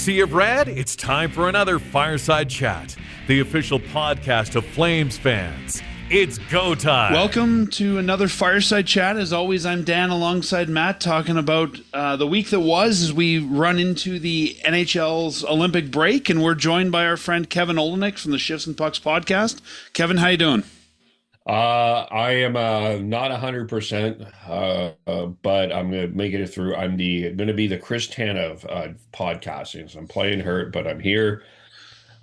sea of red, it's time for another Fireside Chat, the official podcast of Flames fans. It's go time. Welcome to another Fireside Chat. As always, I'm Dan alongside Matt talking about the week that was as we run into the NHL's Olympic break, and we're joined by our friend Kevin Olenek from the Shifts and Pucks podcast. Kevin, how you doing? I am not 100%, but I'm going to make it through. I'm going to be the Chris Tanev podcasting. So I'm playing hurt, but I'm here.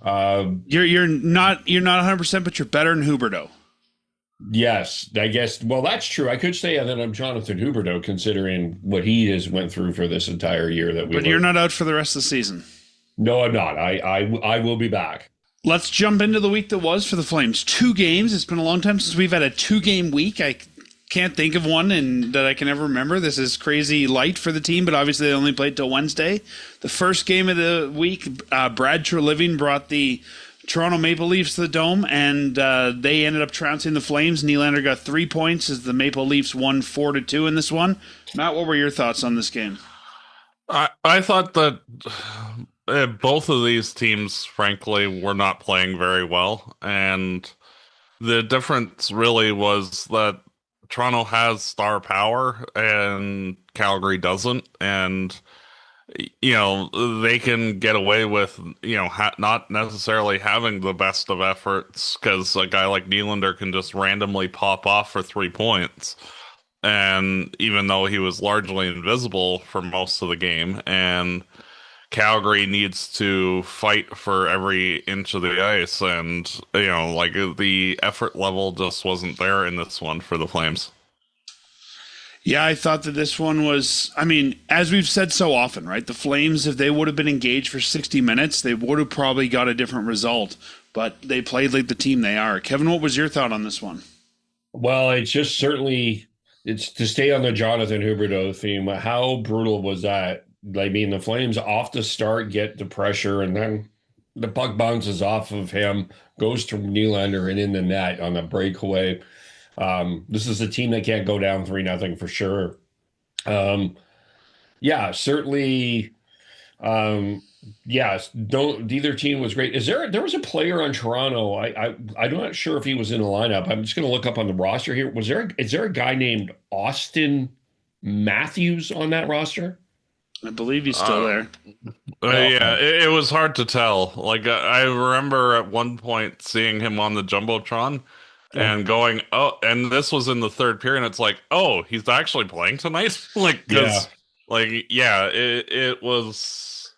You're not 100%, but you're better than Huberdeau. Yes, I guess. Well, that's true. I could say that I'm Jonathan Huberdeau, considering what he has went through for this entire year. But you're not out for the rest of the season. No, I'm not. I will be back. Let's jump into the week that was for the Flames. 2 games. It's been a long time since we've had a 2-game week. I can't think of one that I can ever remember. This is crazy light for the team, but obviously they only played till Wednesday. The first game of the week, Brad Treliving brought the Toronto Maple Leafs to the Dome, and they ended up trouncing the Flames. Nylander got 3 points as the Maple Leafs won 4-2 in this one. Matt, what were your thoughts on this game? I thought that both of these teams, frankly, were not playing very well. And the difference really was that Toronto has star power and Calgary doesn't. And, they can get away with, not necessarily having the best of efforts because a guy like Nylander can just randomly pop off for 3 points. And even though he was largely invisible for most of the game, and Calgary needs to fight for every inch of the ice, and the effort level just wasn't there in this one for the Flames. Yeah, I thought that this one was, as we've said so often, right? The Flames, if they would have been engaged for 60 minutes, they would have probably got a different result, but they played like the team they are. Kevin, what was your thought on this one? Well, it's to stay on the Jonathan Huberdeau theme. How brutal was that? The Flames off the start get the pressure, and then the puck bounces off of him, goes to Nylander and in the net on a breakaway. This is a team that can't go down 3-0 for sure. Certainly. Yes, either team was great. There was a player on Toronto. I'm not sure if he was in the lineup. I'm just going to look up on the roster here. Is there a guy named Austin Matthews on that roster? I believe he's still there. Yeah, it was hard to tell. I remember at one point seeing him on the Jumbotron and going, oh, and this was in the third period. And it's like, oh, he's actually playing tonight. It was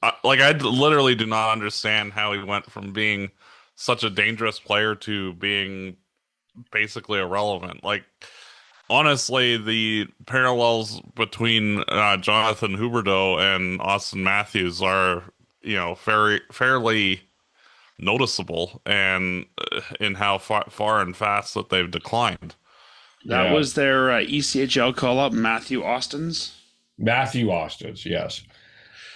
I literally do not understand how he went from being such a dangerous player to being basically irrelevant. Honestly, the parallels between Jonathan Huberdeau and Austin Matthews are, fairly noticeable, and in how far and fast that they've declined. That was their ECHL call-up, Matthew Austins, yes.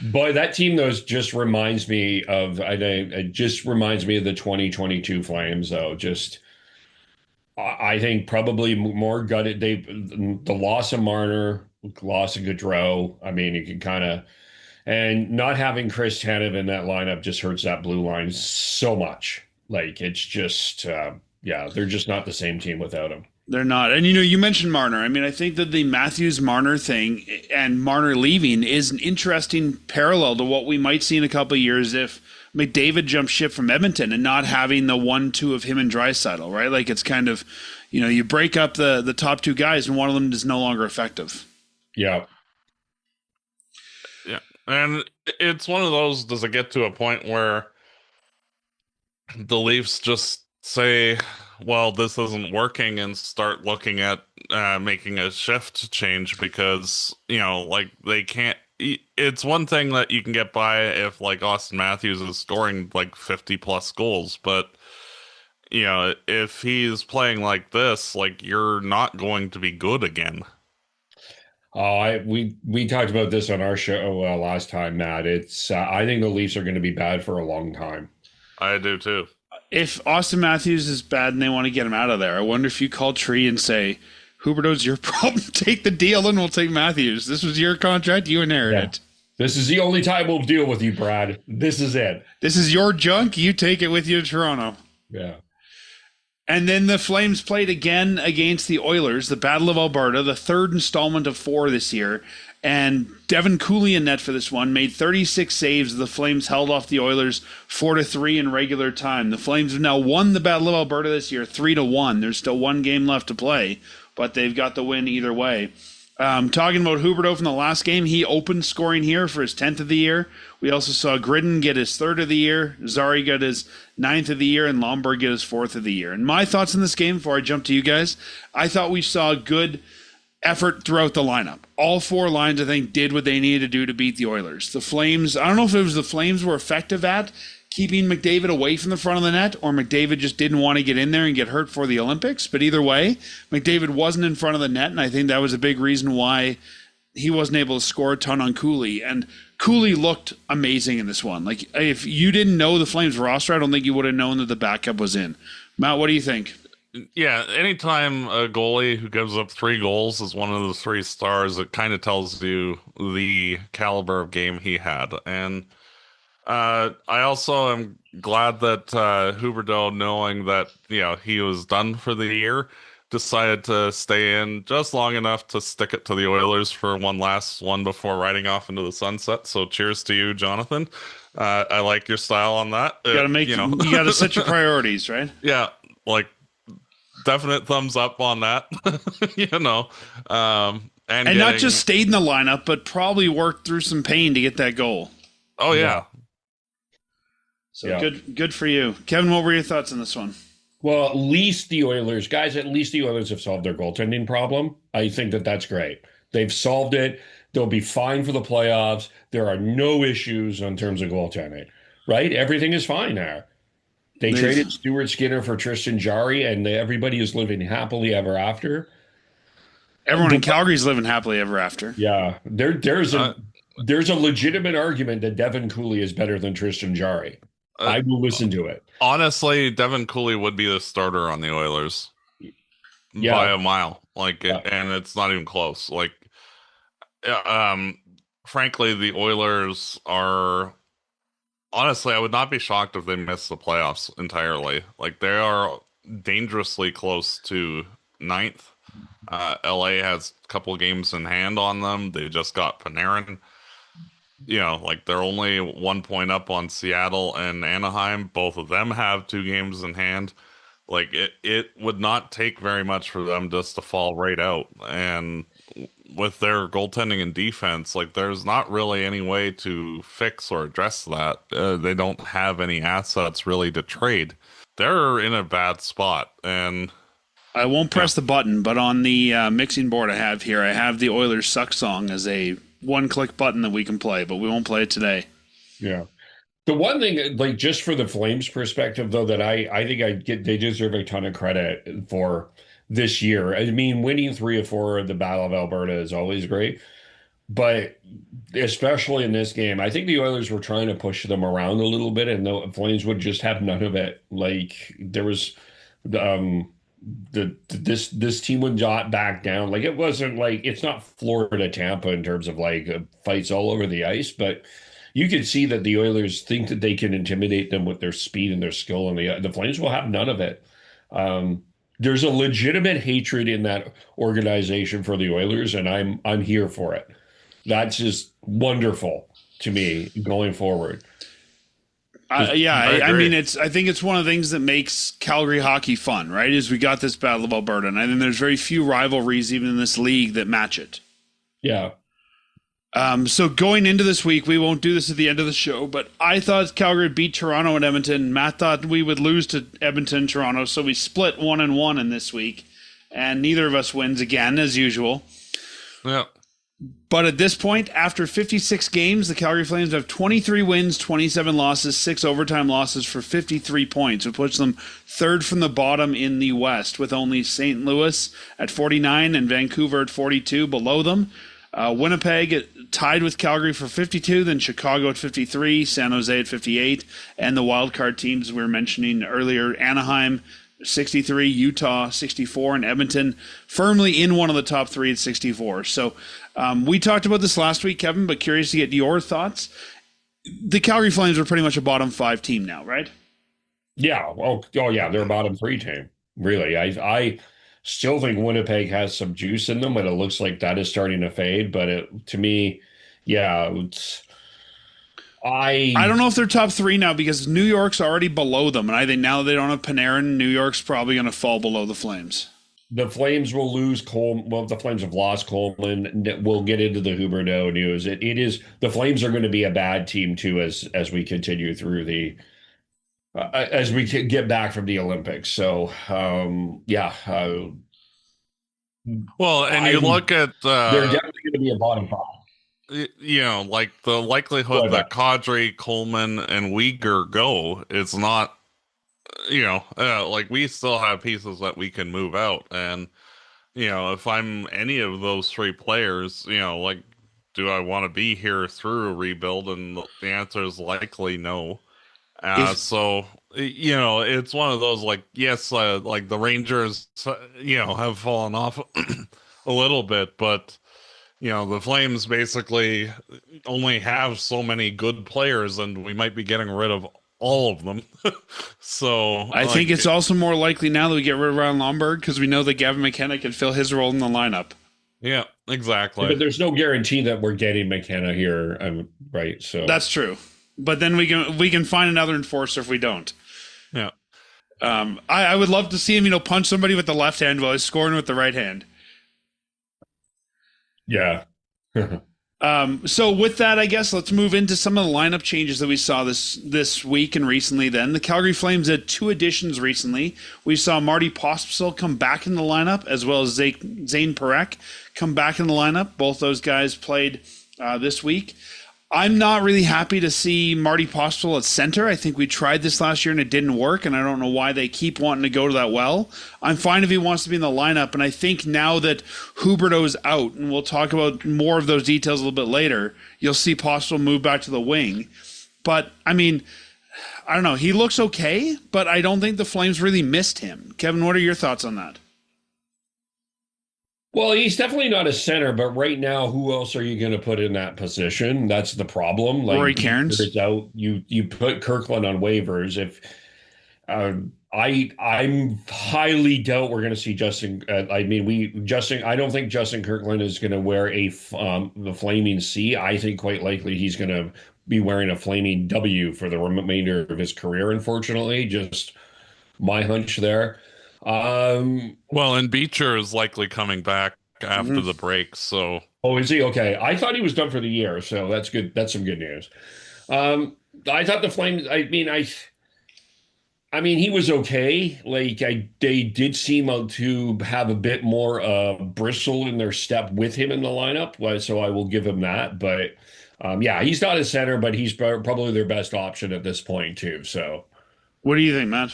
But that team, though, just reminds me of the 2022 Flames, though. I think probably more gutted. The loss of Marner, loss of Gaudreau. You can kind of, and not having Chris Tanev in that lineup just hurts that blue line so much. It's just, they're just not the same team without him. They're not. And, you mentioned Marner. I think that the Matthews-Marner thing and Marner leaving is an interesting parallel to what we might see in a couple of years if McDavid jumped ship from Edmonton and not having the 1-2 of him and Draisaitl, right? It's kind of, you break up the top 2 guys and one of them is no longer effective. Yeah. Yeah. And it's one of those, does it get to a point where the Leafs just say, well, this isn't working, and start looking at making a shift change because, they can't. It's one thing that you can get by if Austin Matthews is scoring 50 plus goals, but if he's playing like this, you're not going to be good again. We talked about this on our show last time, Matt. It's I think the Leafs are going to be bad for a long time. I do too. If Austin Matthews is bad and they want to get him out of there, I wonder if you call Tree and say, Huberdeau's your problem. Take the deal and we'll take Matthews. This was your contract. You inherited it. This is the only time we'll deal with you, Brad. This is it. This is your junk. You take it with you to Toronto. Yeah. And then the Flames played again against the Oilers, the Battle of Alberta, the third installment of 4 this year. And Devin Cooley in net for this one made 36 saves. The Flames held off the Oilers 4-3 in regular time. The Flames have now won the Battle of Alberta this year 3-1. There's still one game left to play, but they've got the win either way. Talking about Huberdeau from the last game, he opened scoring here for his 10th of the year. We also saw Gridden get his 3rd of the year, Zari got his 9th of the year, and Lomberg get his 4th of the year. And my thoughts on this game before I jump to you guys, I thought we saw good effort throughout the lineup. All 4 lines, I think, did what they needed to do to beat the Oilers. The Flames, I don't know if it was the Flames were effective at keeping McDavid away from the front of the net, or McDavid just didn't want to get in there and get hurt for the Olympics. But either way, McDavid wasn't in front of the net, and I think that was a big reason why he wasn't able to score a ton on Cooley. And Cooley looked amazing in this one. Like, if you didn't know the Flames roster, I don't think you would have known that the backup was in. Matt, what do you think? Yeah, anytime a goalie who gives up 3 goals is one of the 3 stars, it kind of tells you the caliber of game he had. And I also am glad that Huberdeau, knowing that he was done for the year, decided to stay in just long enough to stick it to the Oilers for one last one before riding off into the sunset. So cheers to you, Jonathan. I like your style on that. You gotta make, you gotta set your priorities, right? Yeah, like definite thumbs up on that. And not just stayed in the lineup, but probably worked through some pain to get that goal. Oh yeah. So good for you. Kevin, what were your thoughts on this one? Well, at least the Oilers have solved their goaltending problem. I think that's great. They've solved it. They'll be fine for the playoffs. There are no issues in terms of goaltending, right? Everything is fine there. They traded Stuart Skinner for Tristan Jarry, and everybody is living happily ever after. Everyone in Calgary is living happily ever after. Yeah. There's a legitimate argument that Devin Cooley is better than Tristan Jarry. I will listen to it. Honestly, Devin Cooley would be the starter on the Oilers by a mile. And it's not even close. Frankly, the Oilers are. Honestly, I would not be shocked if they miss the playoffs entirely. They are dangerously close to 9th. LA has a couple games in hand on them. They just got Panarin. They're only 1 point up on Seattle and Anaheim. Both of them have 2 games in hand. It would not take very much for them just to fall right out. And with their goaltending and defense, there's not really any way to fix or address that. They don't have any assets really to trade. They're in a bad spot. And I won't press the button, but on the mixing board I have the Oilers Suck song as a one-click button that we can play, but we won't play it today. Yeah. The one thing, just for the Flames perspective, though, that I think they deserve a ton of credit for this year. I mean, winning 3 of 4 of the Battle of Alberta is always great, but especially in this game, I think the Oilers were trying to push them around a little bit, and the Flames would just have none of it. There was this team would not back down. It wasn't it's not Florida Tampa in terms of fights all over the ice, but you can see that the Oilers think that they can intimidate them with their speed and their skill, and the Flames will have none of it. There's a legitimate hatred in that organization for the Oilers, and I'm here for it. That's just wonderful to me going forward. I think it's one of the things that makes Calgary hockey fun, right? Is we got this Battle of Alberta, and I think there's very few rivalries even in this league that match it. Yeah. So going into this week, we won't do this at the end of the show, but I thought Calgary beat Toronto and Edmonton. Matt thought we would lose to Edmonton and Toronto, so we split 1-1 in this week, and neither of us wins again, as usual. Yeah. But at this point, after 56 games, the Calgary Flames have 23 wins, 27 losses, 6 overtime losses for 53 points, which puts them 3rd from the bottom in the West, with only St. Louis at 49 and Vancouver at 42 below them. Winnipeg tied with Calgary for 52, then Chicago at 53, San Jose at 58, and the wildcard teams we were mentioning earlier, Anaheim, 63, Utah 64, and Edmonton firmly in one of the top three at 64. So we talked about this last week, Kevin, but curious to get your thoughts. The Calgary Flames are pretty much a bottom 5 team now, right? Yeah. Oh yeah. They're a bottom 3 team. Really. I still think Winnipeg has some juice in them, but it looks like that is starting to fade. But to me, yeah, I don't know if they're top 3 now because New York's already below them. And I think now that they don't have Panarin, New York's probably going to fall below the Flames. The Flames will lose Coleman. Well, the Flames have lost Coleman. We'll get into the Huberdeau news. It is the Flames are going to be a bad team too as we continue through the as we get back from the Olympics. So yeah. Well, and you look at they're definitely going to be a bottom 5. You know, like the likelihood that Kadri, Coleman, and Uyghur go is not. You know, like we still have pieces that we can move out, and you know, if I'm any of those 3 players, you know, like, do I want to be here through a rebuild? And the answer is likely no. So you know, it's one of those like, yes, like the Rangers, you know, have fallen off a little bit, but you know, the Flames basically only have so many good players, and we might be getting rid of all of them. So I think it's also more likely now that we get rid of Ryan Lomberg because we know that Gavin McKenna can fill his role in the lineup. Yeah, exactly. But there's no guarantee that we're getting McKenna here, right? So that's true. But then we can find another enforcer if we don't. Yeah. I would love to see him, you know, punch somebody with the left hand while he's scoring with the right hand. Yeah. So with that, I guess let's move into some of the lineup changes that we saw this week and recently. Then the Calgary Flames had 2 additions recently. We saw Martin Pospisil come back in the lineup, as well as Zayne Parekh come back in the lineup. Both those guys played this week. I'm not really happy to see Martin Pospisil at center. I think we tried this last year and it didn't work, and I don't know why they keep wanting to go to that well. I'm fine if he wants to be in the lineup, and I think now that Huberdeau's out, and we'll talk about more of those details a little bit later, you'll see Pospisil move back to the wing. But, I mean, I don't know. He looks okay, but I don't think the Flames really missed him. Kevin, what are your thoughts on that? Well, he's definitely not a center, but right now, who else are you going to put in that position? That's the problem. Like, Rory Cairns. It's out. You put Kirkland on waivers. If I'm highly doubt we're going to see Justin. I don't think Justin Kirkland is going to wear the flaming C. I think quite likely he's going to be wearing a flaming W for the remainder of his career. Unfortunately, just my hunch there. Well, and Beecher is likely coming back after the break, so. Oh, is he? Okay. I thought he was done for the year, so that's good. That's some good news. I thought the Flames, I mean, he was okay. Like, they did seem to have a bit more bristle in their step with him in the lineup, so I will give him that. But, yeah, he's not a center, but he's probably their best option at this point, too. So, what do you think, Matt?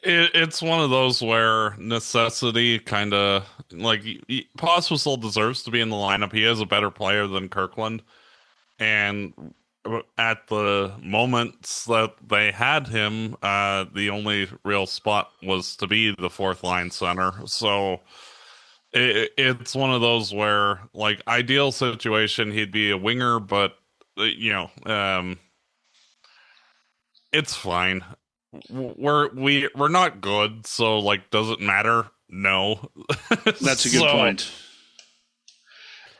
It's one of those where necessity kind of like Pospisil deserves to be in the lineup. He is a better player than Kirkland, and at the moments that they had him, the only real spot was to be the 4th line center. So it's one of those where, like, ideal situation, he'd be a winger, but you know, it's fine. We're not good, so like, does it matter? No. That's a good point.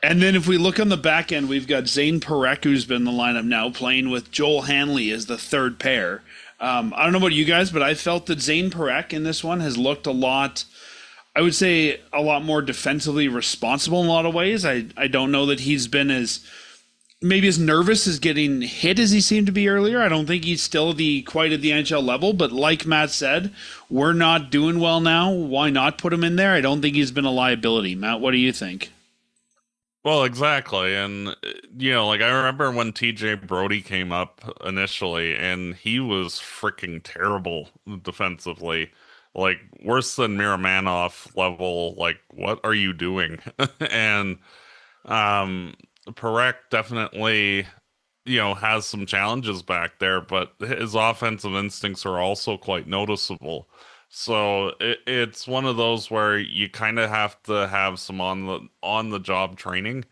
And then if we look on the back end, we've got Zayne Parekh, who's been in the lineup now, playing with Joel Hanley as the 3rd pair. I don't know about you guys, but I felt that Zayne Parekh in this one has looked a lot, I would say, a lot more defensively responsible in a lot of ways. I don't know that he's been maybe as nervous as getting hit as he seemed to be earlier. I don't think he's still quite at the NHL level, but like Matt said, we're not doing well now. Why not put him in there? I don't think he's been a liability. Matt, what do you think? Well, exactly. And, you know, like, I remember when TJ Brody came up initially, and he was freaking terrible defensively. Like, worse than Miromanov level. Like, what are you doing? And, Parekh definitely, you know, has some challenges back there, but his offensive instincts are also quite noticeable. So it's one of those where you kind of have to have some on the job training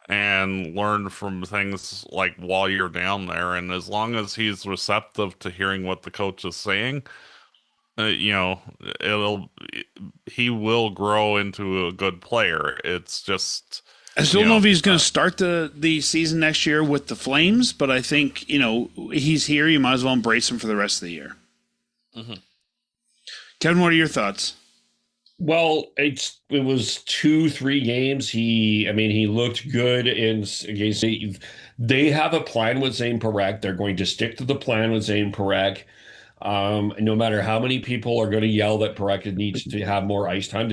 and learn from things like while you're down there. And as long as he's receptive to hearing what the coach is saying, you know, it'll he will grow into a good player. It's just I still don't know if he's going to start the season next year with the Flames, but I think, he's here. You might as well embrace him for the rest of the year. Mm-hmm. Kevin, what are your thoughts? Well, it was 2-3 games. He looked good against. They have a plan with Zayne Parekh. They're going to stick to the plan with Zayne Parekh. No matter how many people are going to yell that Parekh needs to have more ice time,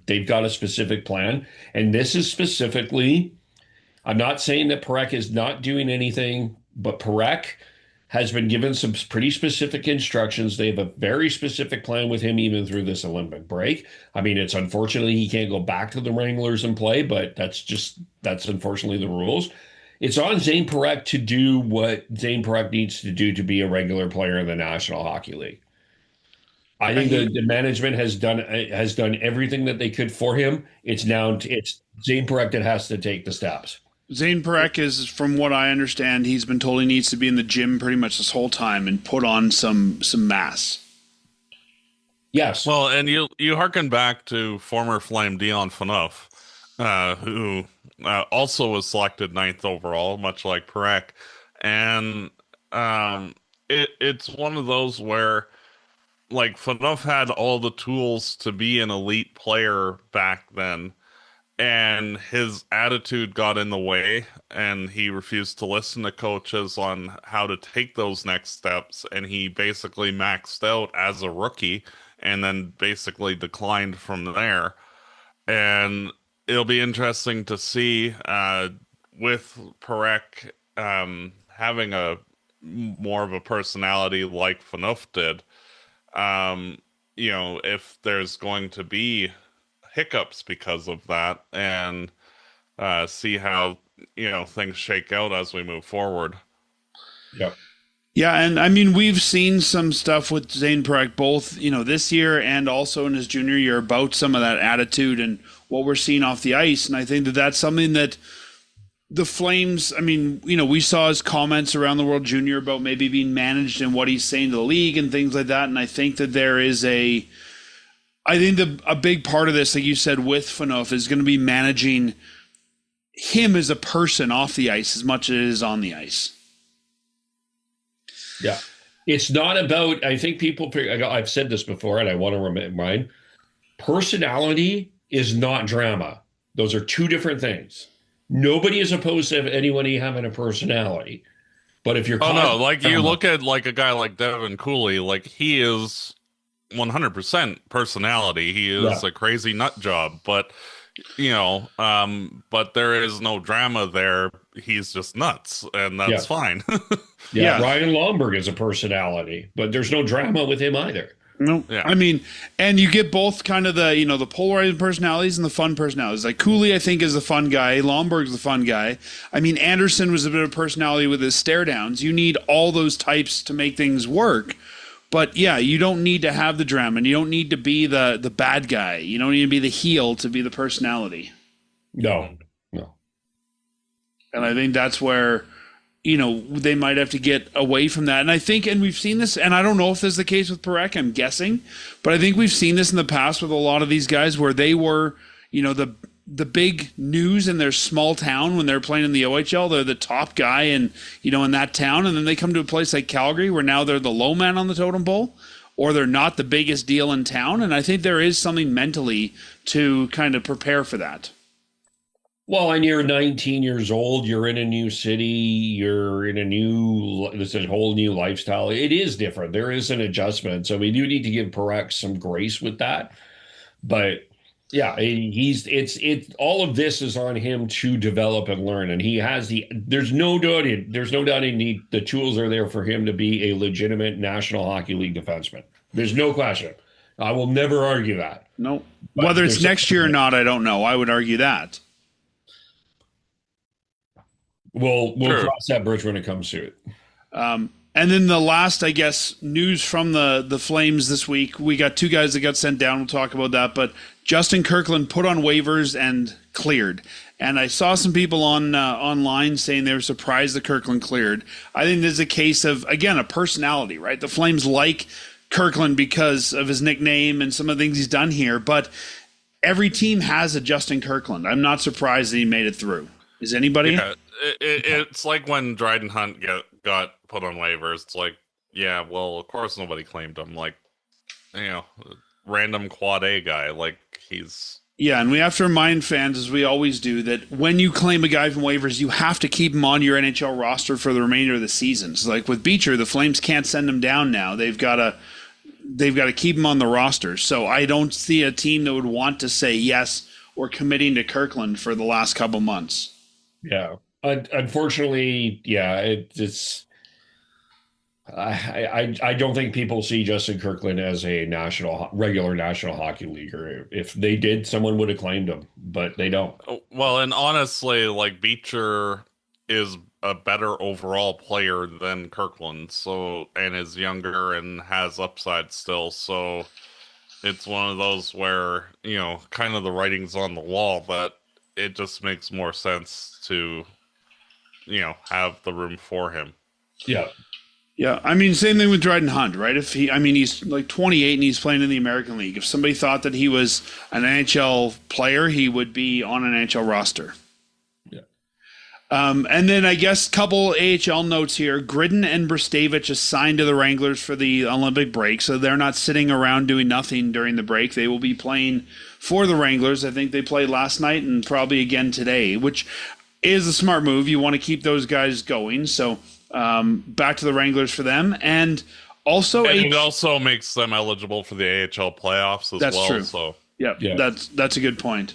they've got a specific plan. And this is specifically, I'm not saying that Parekh is not doing anything, but Parekh has been given some pretty specific instructions. They have a very specific plan with him even through this Olympic break. It's unfortunately he can't go back to the Wranglers and play, but that's unfortunately the rules. It's on Zayne Parekh to do what Zayne Parekh needs to do to be a regular player in the National Hockey League. I think the management has done everything that they could for him. It's Zayne Parekh that has to take the steps. Zayne Parekh is, from what I understand, he's been told he needs to be in the gym pretty much this whole time and put on some mass. Yes. Well, and you harken back to former Flame Dion Phaneuf, who also was selected 9th overall, much like Parekh. And it's one of those where, like, Phaneuf had all the tools to be an elite player back then, and his attitude got in the way, and he refused to listen to coaches on how to take those next steps, and he basically maxed out as a rookie and then basically declined from there. And it'll be interesting to see with Parekh having a more of a personality like Phaneuf did, if there's going to be hiccups because of that, and see how things shake out as we move forward. Yep. Yeah, and we've seen some stuff with Zayne Parekh both this year and also in his junior year about some of that attitude and what we're seeing off the ice, and I think that that's something that the Flames, we saw his comments around the World Junior about maybe being managed and what he's saying to the league and things like that, and I think that there is a big part of this, like you said, with Phaneuf is going to be managing him as a person off the ice as much as it is on the ice. Yeah. It's not about, I think I've said this before and I want to remind, personality is not drama. Those are two different things. Nobody is opposed to anybody having a personality. But if you're you look at like a guy like Devin Cooley, like he is 100% personality. He is a crazy nut job, but but there is no drama there. He's just nuts, and that's fine. Ryan Lomberg is a personality, but there's no drama with him either. No, yeah. And you get both kind of the polarizing personalities and the fun personalities. Like Cooley, I think, is the fun guy. Lomberg's the fun guy. Anderson was a bit of personality with his stare downs. You need all those types to make things work. But yeah, you don't need to have the drama, and you don't need to be the bad guy. You don't need to be the heel to be the personality. No. And I think that's where, they might have to get away from that. And I think, and we've seen this, and I don't know if this is the case with Parekh, I'm guessing, but I think we've seen this in the past with a lot of these guys where they were, the big news in their small town when they're playing in the OHL. They're the top guy in that town, and then they come to a place like Calgary where now they're the low man on the totem pole, or they're not the biggest deal in town. And I think there is something mentally to kind of prepare for that. Well, and you're 19 years old, you're in a new city, you're in there's a whole new lifestyle. It is different. There is an adjustment. So we do need to give Parekh some grace with that. But yeah, all of this is on him to develop and learn. And he has there's no doubting the tools are there for him to be a legitimate National Hockey League defenseman. There's no question. I will never argue that. No. Whether it's next year or not, I don't know. I would argue that. We'll cross that bridge when it comes to it. And And then the last, I guess, news from the Flames this week, we got two guys that got sent down. We'll talk about that. But Justin Kirkland put on waivers and cleared. And I saw some people online saying they were surprised that Kirkland cleared. I think this is a case of, again, a personality, right? The Flames like Kirkland because of his nickname and some of the things he's done here. But every team has a Justin Kirkland. I'm not surprised that he made it through. Is anybody? Yeah, it's like when Dryden Hunt got put on waivers. It's like, yeah, well, of course nobody claimed him. Like, random quad A guy. Like, he's... Yeah, and we have to remind fans, as we always do, that when you claim a guy from waivers, you have to keep him on your NHL roster for the remainder of the season. So, like with Beecher, the Flames can't send him down now. They've got to keep him on the roster. So I don't see a team that would want to say yes or committing to Kirkland for the last couple months. Yeah. Unfortunately, yeah, it's... I don't think people see Justin Kirkland as a regular National Hockey Leaguer. If they did, someone would have claimed him, but they don't. Well, and honestly, like, Beecher is a better overall player than Kirkland, and is younger and has upside still. So it's one of those where, kind of the writing's on the wall, but it just makes more sense to, have the room for him. Yeah. Yeah, I mean, same thing with Dryden Hunt, right? He's like 28 and he's playing in the American League. If somebody thought that he was an NHL player, he would be on an NHL roster. Yeah. And then I guess couple AHL notes here. Gridden and Brstavich is signed to the Wranglers for the Olympic break, so they're not sitting around doing nothing during the break. They will be playing for the Wranglers. I think they played last night and probably again today, which is a smart move. You want to keep those guys going, so... back to the Wranglers for them, and also it also makes them eligible for the AHL playoffs as that's well. True. So yeah, that's a good point.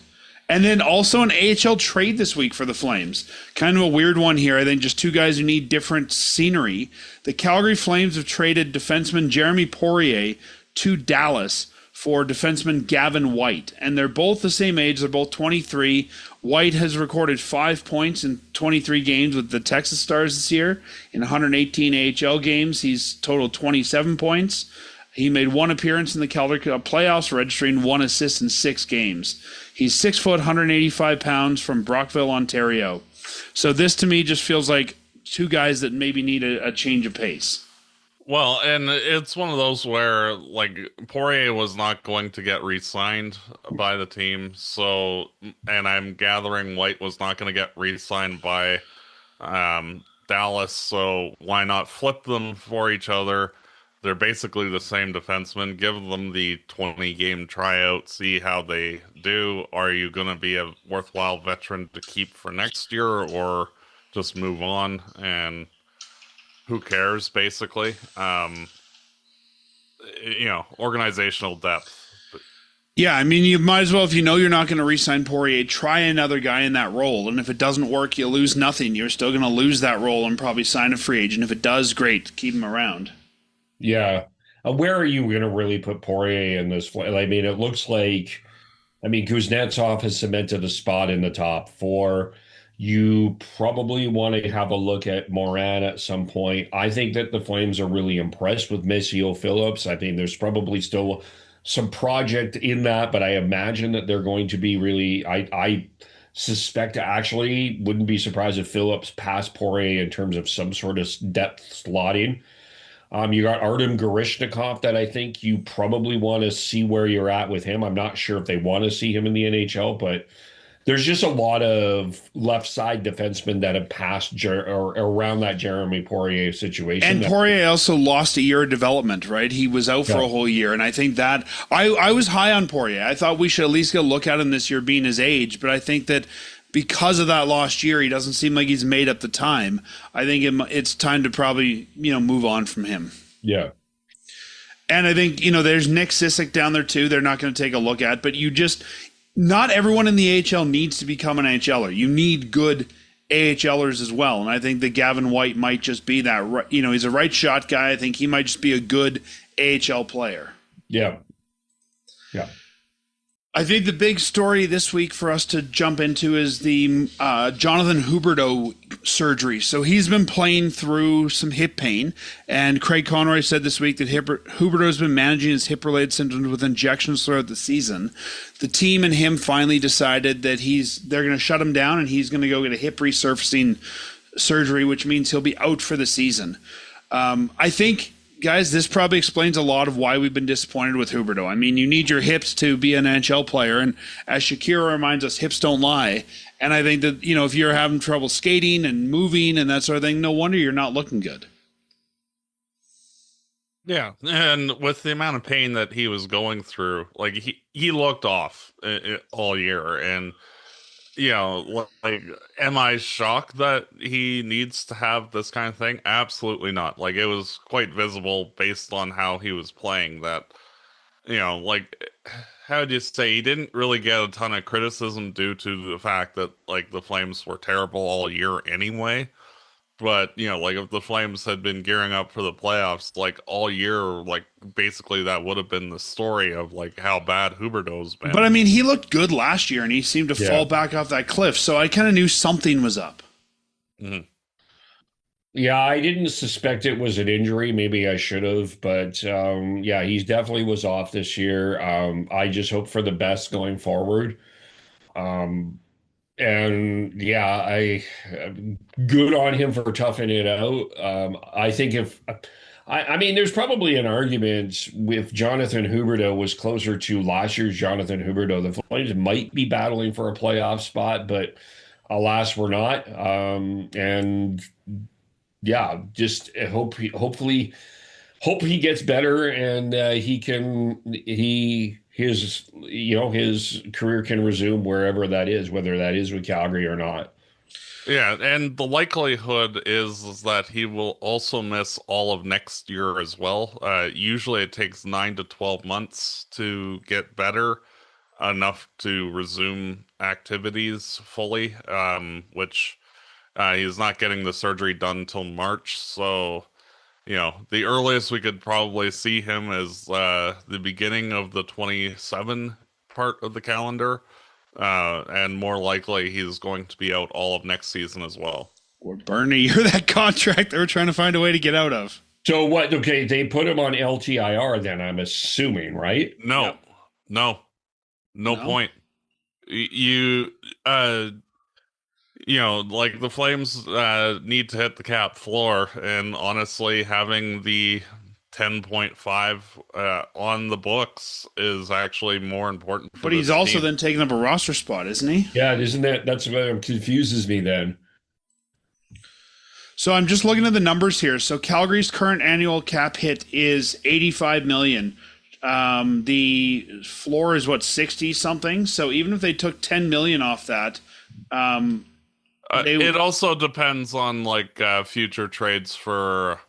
And then also an AHL trade this week for the Flames. Kind of a weird one here. I think just two guys who need different scenery. The Calgary Flames have traded defenseman Jeremy Poirier to Dallas for defenseman Gavin White, and they're both the same age. They're both 23. White has recorded 5 points in 23 games with the Texas Stars this year. In 118 AHL games, he's totaled 27 points. He made one appearance in the Calgary playoffs, registering 1 assist in 6 games. He's 6 foot, 185 pounds from Brockville, Ontario. So this to me just feels like two guys that maybe need a change of pace. Well, and it's one of those where, like, Poirier was not going to get re-signed by the team, and I'm gathering White was not going to get re-signed by Dallas, so why not flip them for each other? They're basically the same defenseman. Give them the 20-game tryout, see how they do. Are you going to be a worthwhile veteran to keep for next year, or just move on and... who cares, basically? Organizational depth. Yeah, I mean, you might as well, if you know you're not going to re-sign Poirier, try another guy in that role. And if it doesn't work, you lose nothing. You're still going to lose that role and probably sign a free agent. If it does, great. Keep him around. Yeah. Where are you going to really put Poirier in this? I mean, it looks like, Kuznetsov has cemented a spot in the top 4. You probably want to have a look at Moran at some point. I think that the Flames are really impressed with Messier Phillips. I think there's probably still some project in that, but I imagine that they're going to be really, I suspect, actually wouldn't be surprised if Phillips passed Poirier in terms of some sort of depth slotting. You got Artem Garishnikov that I think you probably want to see where you're at with him. I'm not sure if they want to see him in the NHL, but there's just a lot of left side defensemen that have passed or around that Jeremy Poirier situation. And Poirier also lost a year of development, right? He was out for a whole year. And I think that I was high on Poirier. I thought we should at least get a look at him this year being his age. But I think that because of that lost year, he doesn't seem like he's made up the time. I think it's time to probably, move on from him. Yeah. And I think, there's Nick Sissick down there too. They're not going to take a look at, but not everyone in the AHL needs to become an AHLer. You need good AHLers as well. And I think that Gavin White might just be that, he's a right shot guy. I think he might just be a good AHL player. Yeah. Yeah. I think the big story this week for us to jump into is the Jonathan Huberdeau surgery. So he's been playing through some hip pain. And Craig Conroy said this week that Huberdeau has been managing his hip-related symptoms with injections throughout the season. The team and him finally decided that they're going to shut him down and he's going to go get a hip resurfacing surgery, which means he'll be out for the season. I think, guys, this probably explains a lot of why we've been disappointed with Huberdeau. I mean, you need your hips to be an NHL player, and as Shakira reminds us, hips don't lie. And I think that, if you're having trouble skating and moving and that sort of thing, no wonder you're not looking good. Yeah, and with the amount of pain that he was going through, like he looked off all year, and like, am I shocked that he needs to have this kind of thing? Absolutely not. Like, it was quite visible based on how he was playing that, like, how do you say, he didn't really get a ton of criticism due to the fact that, like, the Flames were terrible all year anyway. But, like, if the Flames had been gearing up for the playoffs, like, all year, like, basically that would have been the story of, like, how bad Huberdeau's been. But, I mean, he looked good last year, and he seemed to fall back off that cliff, so I kind of knew something was up. Mm-hmm. Yeah, I didn't suspect it was an injury. Maybe I should have, but he definitely was off this year. I just hope for the best going forward. And I good on him for toughing it out. I think I mean, there's probably an argument if Jonathan Huberdeau was closer to last year's Jonathan Huberdeau, the Flames might be battling for a playoff spot, but alas, we're not. Just hopefully gets better and his career can resume wherever that is, whether that is with Calgary or not. Yeah, and the likelihood is that he will also miss all of next year as well. Usually it takes 9 to 12 months to get better enough to resume activities fully, which he's not getting the surgery done until March. So, the earliest we could probably see him is the beginning of the 27 part of the calendar. And more likely he's going to be out all of next season as well. Or burn a year that contract they were trying to find a way to get out of. So what? Okay, they put him on LTIR then, I'm assuming, right? No point. Like the Flames need to hit the cap floor, and honestly, having the 10.5 on the books is actually more important. But he's also then taking up a roster spot, isn't he? Yeah, that's what confuses me then. So I'm just looking at the numbers here. So Calgary's current annual cap hit is $85 million. The floor is 60 something. So even if they took $10 million off that, it also depends on like future trades for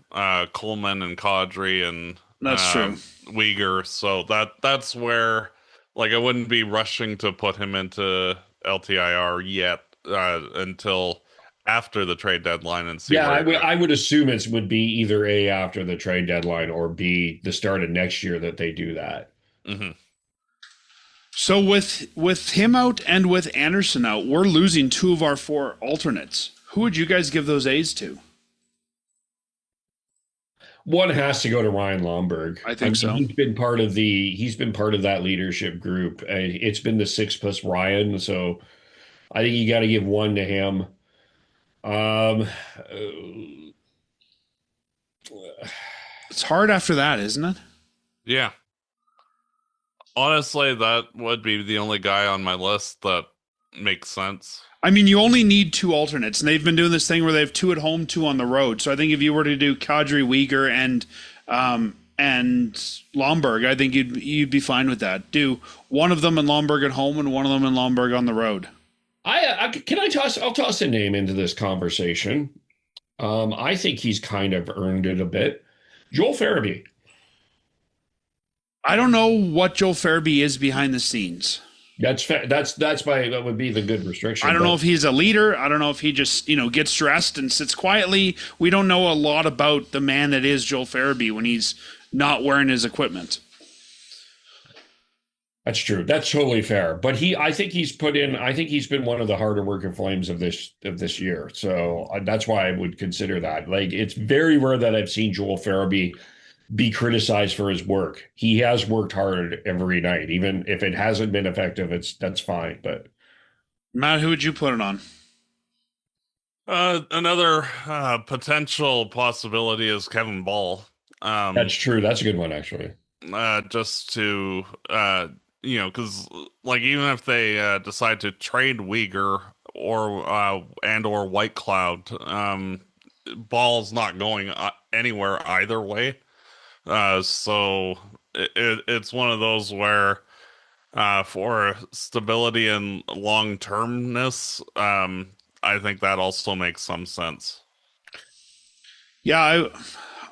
Coleman and Kadri and that's true. Uyghur. So that's where, like, I wouldn't be rushing to put him into LTIR yet until after the trade deadline and see. Yeah, I would assume it would be either A, after the trade deadline, or B, the start of next year that they do that. Mm-hmm. So with him out and with Anderson out, we're losing 2 of our 4 alternates. Who would you guys give those A's to? One has to go to Ryan Lomberg. I think so. He's been part of that leadership group. It's been the 6 plus Ryan, so I think you got to give one to him. It's hard after that, isn't it? Yeah. Honestly, that would be the only guy on my list that makes sense. I mean, you only need 2 alternates, and they've been doing this thing where they have 2 at home, 2 on the road. So I think if you were to do Kadri, Uyghur, and Lomberg, I think you'd be fine with that. Do one of them in Lomberg at home and one of them in Lomberg on the road. I'll toss a name into this conversation. I think he's kind of earned it a bit. Joel Farabee. I don't know what Joel Farabee is behind the scenes. That would be the good restriction. I don't know if he's a leader. I don't know if he just gets dressed and sits quietly. We don't know a lot about the man that is Joel Farabee when he's not wearing his equipment. That's true. That's totally fair. But I think he's been one of the harder working Flames of this year. So that's why I would consider that. Like, it's very rare that I've seen Joel Farabee be criticized for his work. He has worked hard every night, even if it hasn't been effective. That's fine. But Matt, who would you put it on? Another potential possibility is Kevin Ball. that's true. That's a good one, actually. Just to because like even if they decide to trade Uyghur or White Cloud, Ball's not going anywhere either way. So it's one of those where for stability and long termness, I think that also makes some sense. Yeah,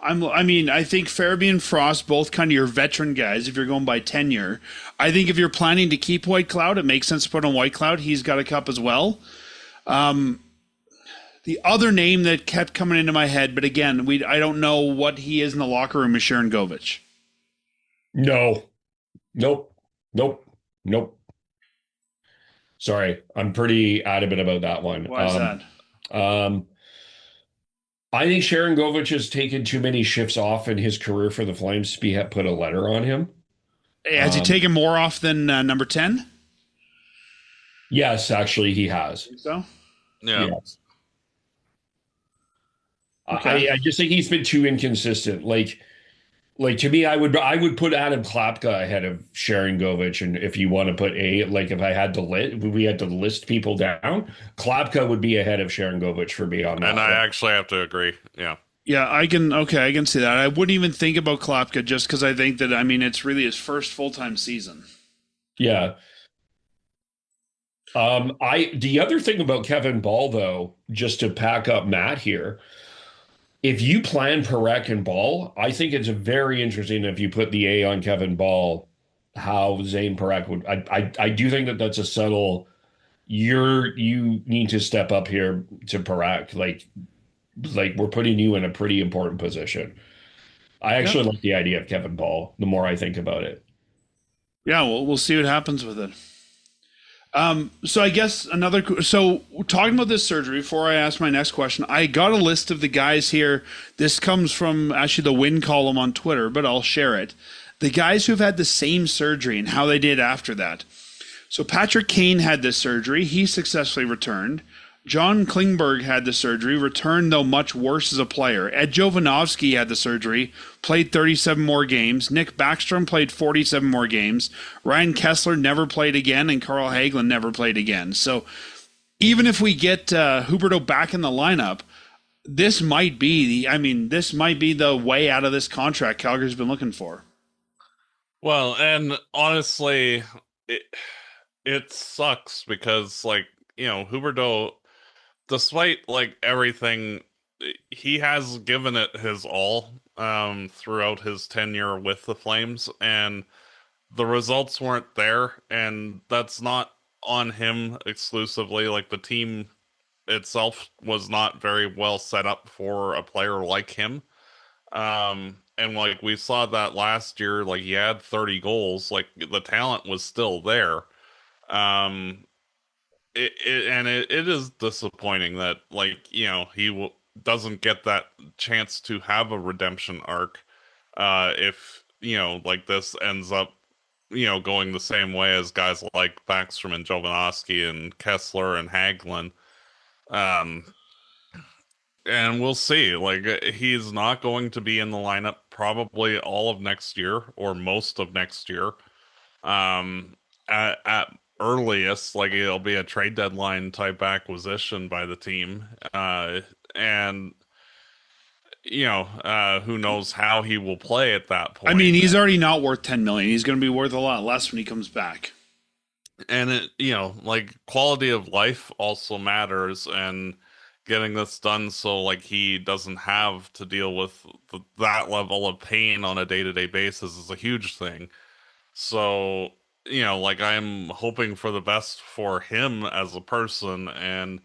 I think Farabee and Frost both kind of your veteran guys if you're going by tenure. I think if you're planning to keep White Cloud, it makes sense to put on White Cloud. He's got a cup as well. The other name that kept coming into my head, but again, I don't know what he is in the locker room, is Sharon Govich. No. Nope. Nope. Nope. Sorry. I'm pretty adamant about that one. Why is that? I think Sharon Govich has taken too many shifts off in his career for the Flames to put a letter on him. Has he taken more off than number 10? Yes, actually, he has. Think so? Yeah. Yes. Okay. I just think he's been too inconsistent. Like to me, I would put Adam Klapka ahead of Sharon Govich, and if you want to put if we had to list people down, Klapka would be ahead of Sharon Govich for me on that. And I actually have to agree. Yeah. Yeah, I can see that. I wouldn't even think about Klapka just because I think that, it's really his first full-time season. Yeah. The other thing about Kevin Ball, though, just to pack up Matt here, if you plan Parekh and Ball, I think it's very interesting if you put the A on Kevin Ball, how Zayne Parekh would. I do think that's a subtle. You need to step up here to Parekh. Like we're putting you in a pretty important position. I actually like the idea of Kevin Ball. The more I think about it. Yeah, well, we'll see what happens with it. So I guess talking about this surgery, before I ask my next question, I got a list of the guys here. This comes from actually the win column on Twitter, but I'll share it. The guys who've had the same surgery and how they did after that. So Patrick Kane had this surgery. He successfully returned. John Klingberg had the surgery, returned though much worse as a player. Ed Jovanovski had the surgery, played 37 more games. Nick Backstrom played 47 more games. Ryan Kessler never played again, and Carl Hagelin never played again. So even if we get Huberdeau back in the lineup, this might be the way out of this contract Calgary's been looking for. Well, and honestly, it sucks because Huberdeau, despite everything, he has given it his all throughout his tenure with the Flames, and the results weren't there, and that's not on him exclusively. Like, the team itself was not very well set up for a player like him. And we saw that last year, he had 30 goals, the talent was still there. It is disappointing that he doesn't get that chance to have a redemption arc if this ends up going the same way as guys like Backstrom and Jovanovski and Kessler and Hagelin. And we'll see. He's not going to be in the lineup probably all of next year or most of next year. At earliest, it'll be a trade deadline type acquisition by the team. And who knows how he will play at that point. He's already not worth $10 million. He's going to be worth a lot less when he comes back. And quality of life also matters, and getting this done so he doesn't have to deal with that level of pain on a day-to-day basis is a huge thing. So I'm hoping for the best for him as a person, and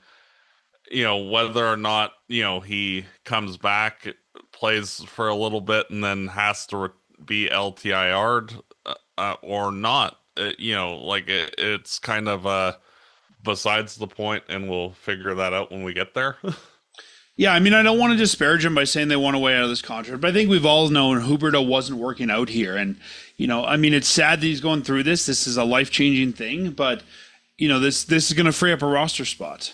whether or not he comes back, plays for a little bit, and then has to be LTIR'd or not, it's kind of besides the point, and we'll figure that out when we get there. Yeah, I mean, I don't want to disparage him by saying they want a way out of this contract, but I think we've all known Huberdeau wasn't working out here. And, I mean, it's sad that he's going through this. This is a life-changing thing, but, this is going to free up a roster spot.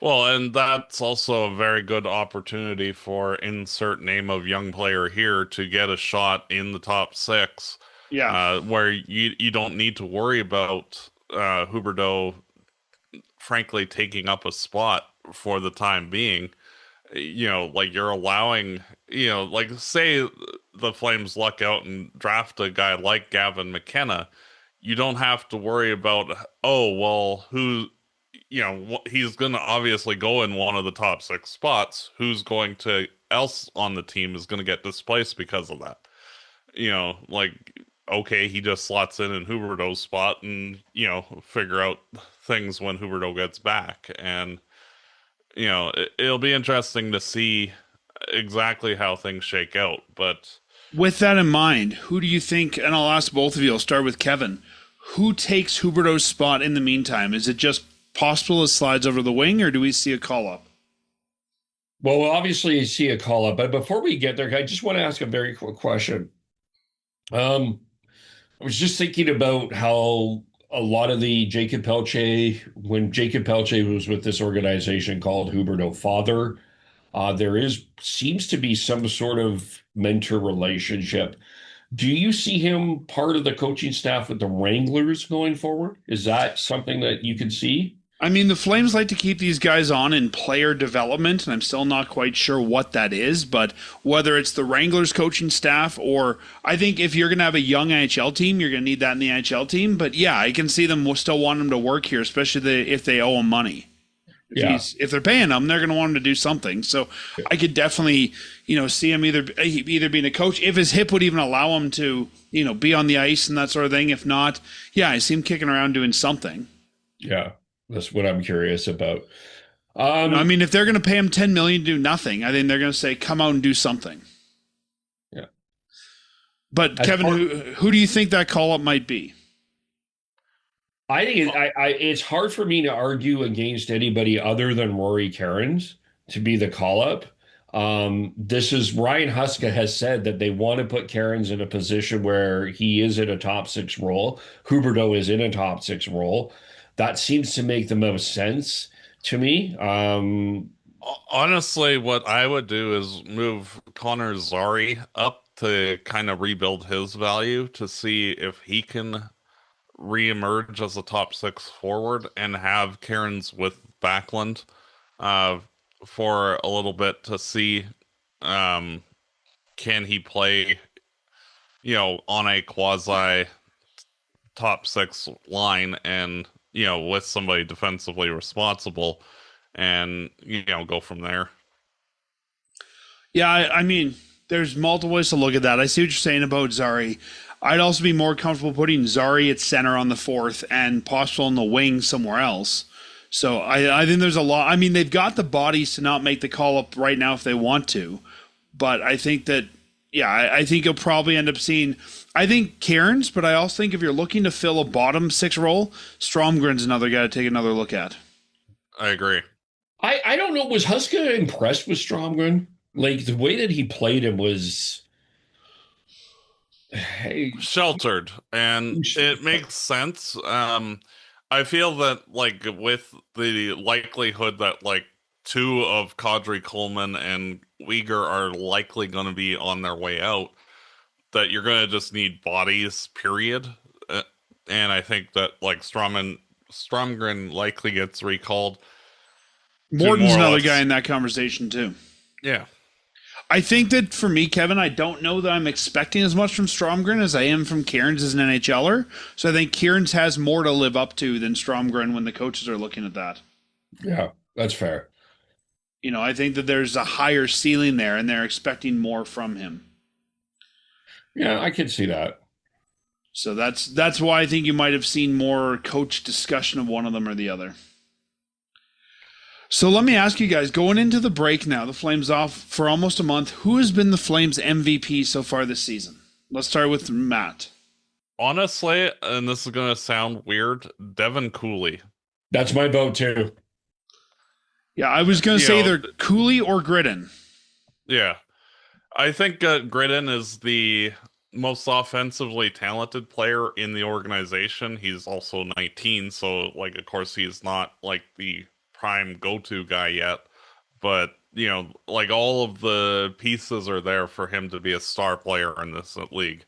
Well, and that's also a very good opportunity for insert name of young player here to get a shot in the top 6. Yeah. Where you don't need to worry about Huberdeau, frankly, taking up a spot for the time being. You're allowing, say the Flames luck out and draft a guy like Gavin McKenna, you don't have to worry about, he's going to obviously go in one of the top 6 spots. Who's going to else on the team is going to get displaced because of that. Okay, he just slots in Huberdeau's spot and, figure out things when Huberdeau gets back. And, it'll be interesting to see exactly how things shake out. But with that in mind, who do you think, and I'll ask both of you, I'll start with Kevin, who takes Huberdeau's spot in the meantime? Is it just Pospisil slides over the wing, or do we see a call-up? Well, obviously you see a call-up, but before we get there, I just want to ask a very quick question. I was just thinking about how a lot of the Jacob Pelche, when Jacob Pelche was with this organization called Huberdeau Father, there seems to be some sort of mentor relationship. Do you see him part of the coaching staff with the Wranglers going forward? Is that something that you can see? I mean, the Flames like to keep these guys on in player development, and I'm still not quite sure what that is, but whether it's the Wranglers coaching staff, or I think if you're going to have a young NHL team, you're going to need that in the NHL team. But yeah, I can see them still want him to work here, especially if they owe him money. If they're paying him, they're going to want him to do something. So I could definitely, see him either being a coach, if his hip would even allow him to, be on the ice and that sort of thing. If not, I see him kicking around doing something. Yeah. That's what I'm curious about. I mean, if they're going to pay him $10 million to do nothing, I think they're going to say, "Come out and do something." Yeah. But Kevin, who do you think that call up might be? I think it's hard for me to argue against anybody other than Rory Cairns to be the call up. This is Ryan Huska has said that they want to put Cairns in a position where he is in a top 6 role. Huberdeau is in a top 6 role. That seems to make the most sense to me. Honestly, what I would do is move Connor Zary up to kind of rebuild his value to see if he can reemerge as a top 6 forward, and have Cairns with Backlund for a little bit to see can he play, on a quasi top 6 line, and with somebody defensively responsible, and, go from there. Yeah, I mean, there's multiple ways to look at that. I see what you're saying about Zary. I'd also be more comfortable putting Zary at center on the 4th and Pospisil on the wing somewhere else. So I think there's a lot. I mean, they've got the bodies to not make the call up right now if they want to. But I think that, I think you'll probably end up seeing, I think Cairns, but I also think if you're looking to fill a bottom 6 role, Stromgren's another guy to take another look at. I agree. I don't know. Was Huska impressed with Stromgren? Like, the way that he played him was sheltered, and it makes sense. I feel that, with the likelihood that, 2 of Kadri Coleman and Uyghur are likely going to be on their way out, that you're going to just need bodies, period. And I think that, Stromgren likely gets recalled. Morton's another guy in that conversation, too. Yeah. I think that for me, Kevin, I don't know that I'm expecting as much from Stromgren as I am from Cairns as an NHLer. So I think Cairns has more to live up to than Stromgren when the coaches are looking at that. Yeah, that's fair. I think that there's a higher ceiling there, and they're expecting more from him. Yeah, I can see that. So that's why I think you might have seen more coach discussion of one of them or the other. So let me ask you guys, going into the break now, the Flames off for almost a month, who has been the Flames MVP so far this season? Let's start with Matt. Honestly, and this is going to sound weird, Devin Cooley. That's my vote too. Yeah, I was going to You say know, either Cooley or Gridden. Yeah. I think Gridden is the most offensively talented player in the organization. He's also 19, so like of course he's not like the prime go-to guy yet, but like all of the pieces are there for him to be a star player in this league.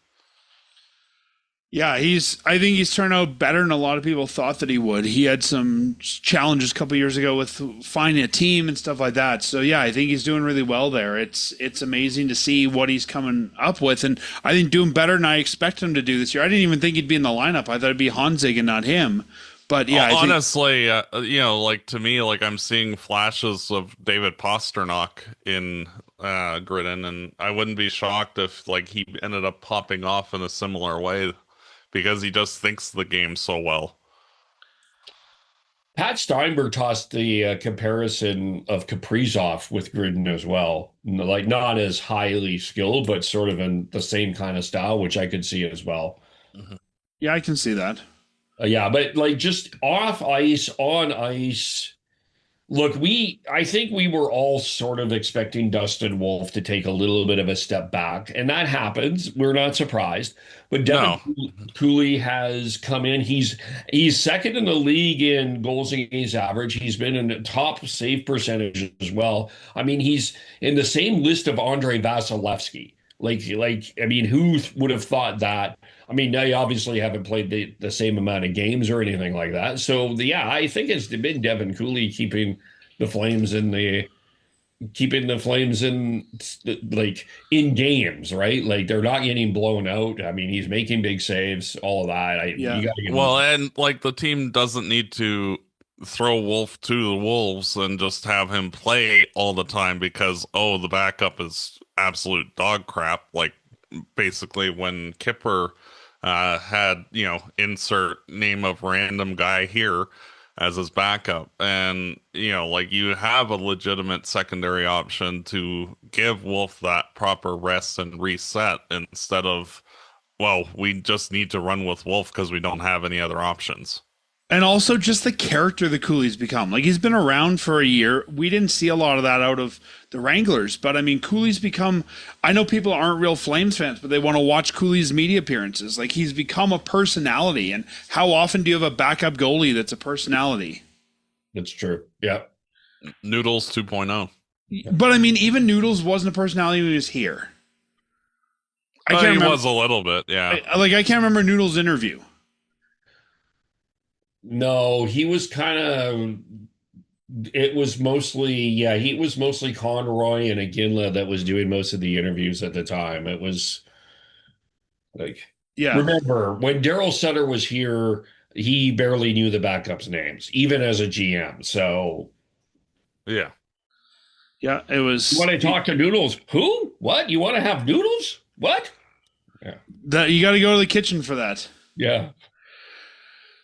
Yeah, I think he's turned out better than a lot of people thought that he would. He had some challenges a couple years ago with finding a team and stuff like that. So yeah, I think he's doing really well there. It's amazing to see what he's coming up with, and I think doing better than I expect him to do this year. I didn't even think he'd be in the lineup. I thought it'd be Honzig and not him. But yeah, honestly, like to me, like I'm seeing flashes of David Pasternak in Gridden, and I wouldn't be shocked if like he ended up popping off in a similar way, because he just thinks the game so well. Pat Steinberg tossed the comparison of Kaprizov with Gridden as well. Like not as highly skilled, but sort of in the same kind of style, which I could see as well. yeah, I can see that. Yeah, but like just off ice, on ice. Look, I think we were all sort of expecting Dustin Wolf to take a little bit of a step back, and that happens. We're not surprised. But Devin Cooley has come in. He's second in the league in goals against average. He's been in the top save percentage as well. I mean, he's in the same list of Andrei Vasilevsky. Like, I mean, who would have thought that? I mean, they obviously haven't played the same amount of games or anything like that. So, yeah, I think it's been Devin Cooley keeping the Flames in games, right? Like they're not getting blown out. I mean, he's making big saves, all of that. Yeah. You gotta give Well, and like the team doesn't need to throw Wolf to the Wolves and just have him play all the time because the backup is absolute dog crap. Like basically when Kipper had insert name of random guy here as his backup, and like you have a legitimate secondary option to give Wolf that proper rest and reset instead of, well, we just need to run with Wolf because we don't have any other options. And also just the character that Cooley's become. Like he's been around for a year. We didn't see a lot of that out of the Wranglers, but I mean, Cooley's become, I know people aren't real Flames fans, but they want to watch Cooley's media appearances. Like he's become a personality. And how often do you have a backup goalie that's a personality? That's true. Yeah. Noodles 2.0. But I mean, even Noodles wasn't a personality when he was here. He was a little bit, yeah. I can't remember Noodles' interview. No, he was kind of. It was mostly, he was mostly Conroy and Iginla that was doing most of the interviews at the time. It was like, remember when Daryl Sutter was here, he barely knew the backups' names, even as a GM. So, yeah, it was. When I talk to Noodles, who? What? You want to have Noodles? What? Yeah, that you got to go to the kitchen for that. Yeah.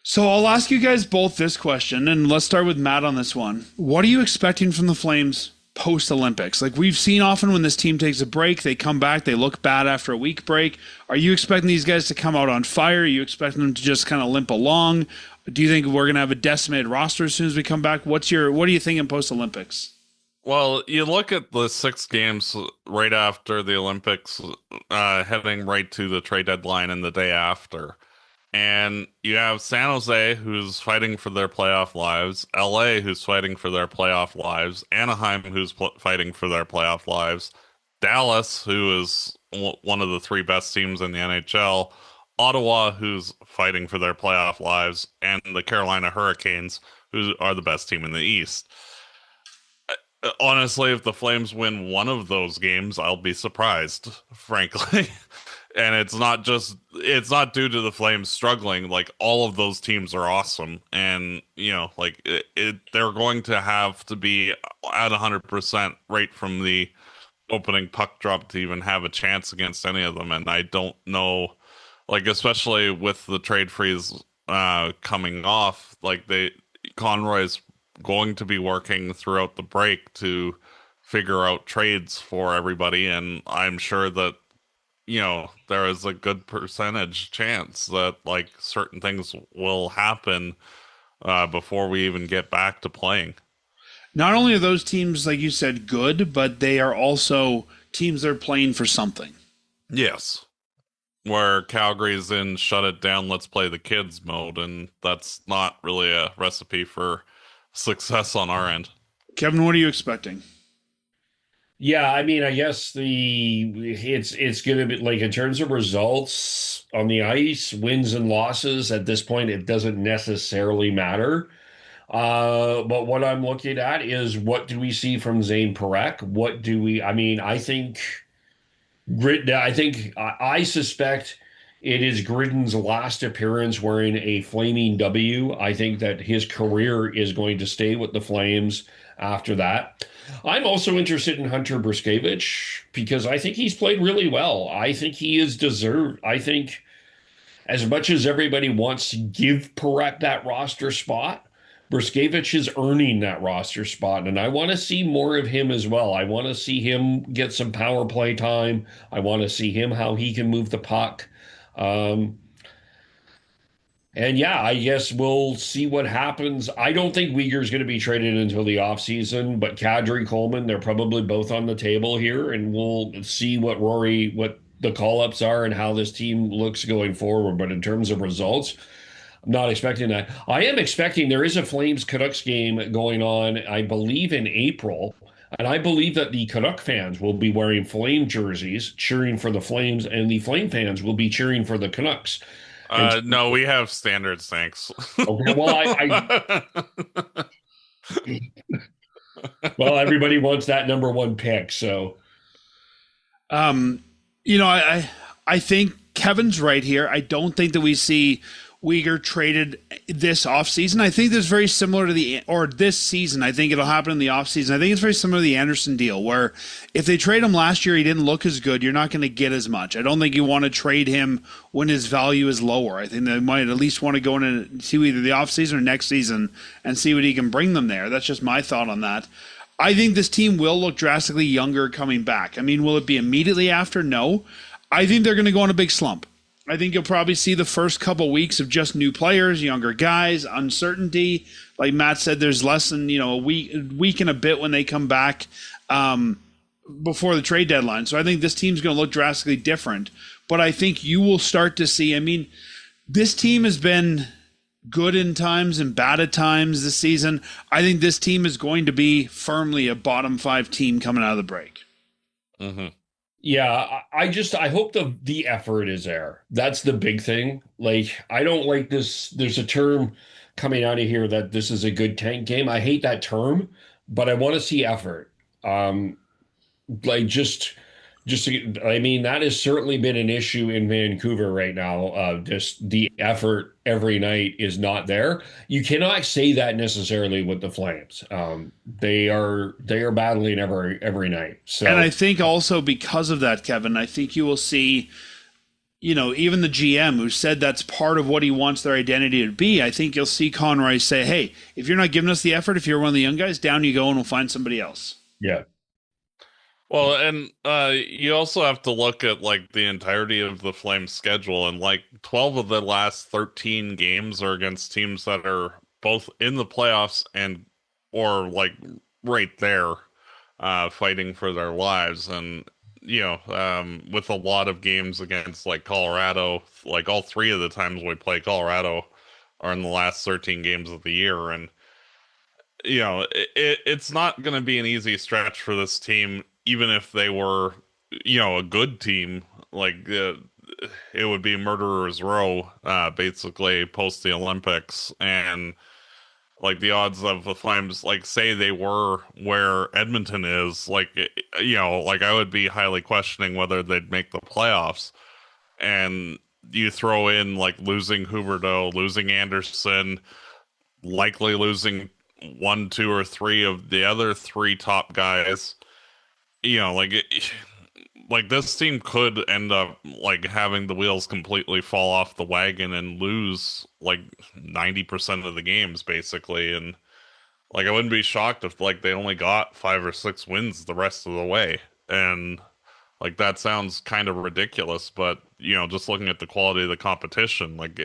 So I'll ask you guys both this question, and let's start with Matt on this one. What are you expecting from the Flames post-Olympics? Like we've seen often when this team takes a break, they come back, they look bad after a week break. Are you expecting these guys to come out on fire? Are you expecting them to just kind of limp along? Do you think we're going to have a decimated roster as soon as we come back? What are you thinking post-Olympics? Well, you look at the 6 games right after the Olympics, heading right to the trade deadline and the day after. And you have San Jose, who's fighting for their playoff lives, LA, who's fighting for their playoff lives, Anaheim, who's fighting for their playoff lives, Dallas, who is one of the 3 best teams in the NHL, Ottawa, who's fighting for their playoff lives, and the Carolina Hurricanes, who are the best team in the East. Honestly, if the Flames win one of those games, I'll be surprised, frankly. And it's not due to the Flames struggling. Like all of those teams are awesome, and they're going to have to be at 100% right from the opening puck drop to even have a chance against any of them. And I don't know, like especially with the trade freeze coming off, like Conroy's going to be working throughout the break to figure out trades for everybody, and I'm sure that there is a good percentage chance that like certain things will happen before we even get back to playing. Not only are those teams, like you said, good, but they are also teams that are playing for something. Yes. Where Calgary's in shut it down, let's play the kids mode, and that's not really a recipe for success on our end. Kevin, what are you expecting? Yeah, I mean, I guess it's gonna be like in terms of results on the ice, wins and losses at this point, it doesn't necessarily matter. But what I'm looking at is what do we see from Zayne Parekh? I mean, I suspect it is Gridden's last appearance wearing a flaming W. I think that his career is going to stay with the Flames after that. I'm also interested in Hunter Brzustewicz because I think he's played really well. I think he is deserved. I think as much as everybody wants to give Parekh that roster spot, Brzustewicz is earning that roster spot, and I want to see more of him as well. I want to see him get some power play time. I want to see him how he can move the puck. Um, and yeah, I guess we'll see what happens. I don't think Uyghur's going to be traded until the offseason, but Kadri, Coleman, they're probably both on the table here, and we'll see what the call-ups are and how this team looks going forward. But in terms of results, I'm not expecting that. I am expecting there is a Flames Canucks game going on, I believe, in April. And I believe that the Canuck fans will be wearing Flame jerseys, cheering for the Flames, and the Flame fans will be cheering for the Canucks. No, we have standards, thanks. Okay, well, everybody wants that number one pick, so. I think Kevin's right here. I don't think that we see Uyghur traded this offseason. I think this is very similar to this season. I think it'll happen in the offseason. I think it's very similar to the Anderson deal, where if they trade him last year, he didn't look as good. You're not going to get as much. I don't think you want to trade him when his value is lower. I think they might at least want to go in and see either the offseason or next season and see what he can bring them there. That's just my thought on that. I think this team will look drastically younger coming back. I mean, will it be immediately after? No. I think they're going to go on a big slump. I think you'll probably see the first couple weeks of just new players, younger guys, uncertainty. Like Matt said, there's less than a week and a bit when they come back before the trade deadline. So I think this team's going to look drastically different. But I think you will start to see. I mean, this team has been good in times and bad at times this season. I think this team is going to be firmly a bottom 5 team coming out of the break. Mm-hmm. Yeah, I hope the effort is there. That's the big thing. Like, I don't like this. There's a term coming out of here that this is a good tank game. I hate that term, but I want to see effort. Like I mean, that has certainly been an issue in Vancouver right now. Just the effort every night is not there. You cannot say that necessarily with the Flames. They are battling every night. So, and I think also because of that, Kevin, I think you will see, even the GM who said that's part of what he wants their identity to be. I think you'll see Conroy say, "Hey, if you're not giving us the effort, if you're one of the young guys, down you go, and we'll find somebody else." Yeah. Well, and you also have to look at like the entirety of the Flames schedule, and like 12 of the last 13 games are against teams that are both in the playoffs or like right there, fighting for their lives. And with a lot of games against like Colorado, like all 3 of the times we play Colorado are in the last 13 games of the year, and it's not going to be an easy stretch for this team. Even if they were, a good team, like it would be murderer's row, basically post the Olympics, and like the odds of the Flames, like say they were where Edmonton is, like like I would be highly questioning whether they'd make the playoffs. And you throw in like losing Huberdeau, losing Anderson, likely losing 1, 2, or 3 of the other 3 top guys. Like this team could end up like having the wheels completely fall off the wagon and lose like 90% of the games basically. And like I wouldn't be shocked if like they only got 5 or 6 wins the rest of the way. And Like that sounds kind of ridiculous, but just looking at the quality of the competition, like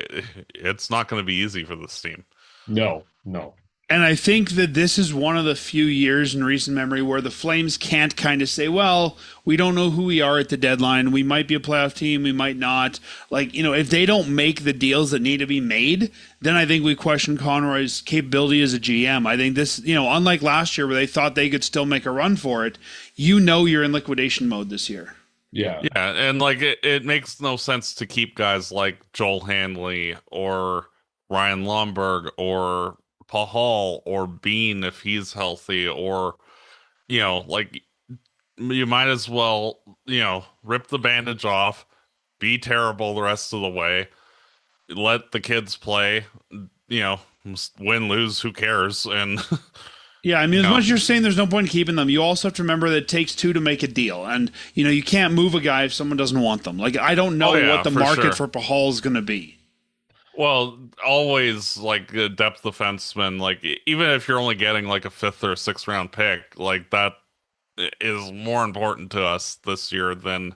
it's not going to be easy for this team. No, no. And I think that this is one of the few years in recent memory where the Flames can't kind of say, well, we don't know who we are at the deadline. We might be a playoff team. We might not. Like, if they don't make the deals that need to be made, then I think we question Conroy's capability as a GM. I think this, unlike last year where they thought they could still make a run for it, you're in liquidation mode this year. Yeah. Yeah. And like it makes no sense to keep guys like Joel Hanley or Ryan Lomberg or Pahal or Bean if he's healthy, or like you might as well rip the bandage off, be terrible the rest of the way, let the kids play, win, lose, who cares? And yeah, I mean, as much as you're saying there's no point in keeping them, you also have to remember that it takes two to make a deal, and you can't move a guy if someone doesn't want them. Like, I don't know what the market for Pahal is going to be. Well, always like a depth defenseman, like even if you're only getting like a 5th or 6th round pick, like that is more important to us this year than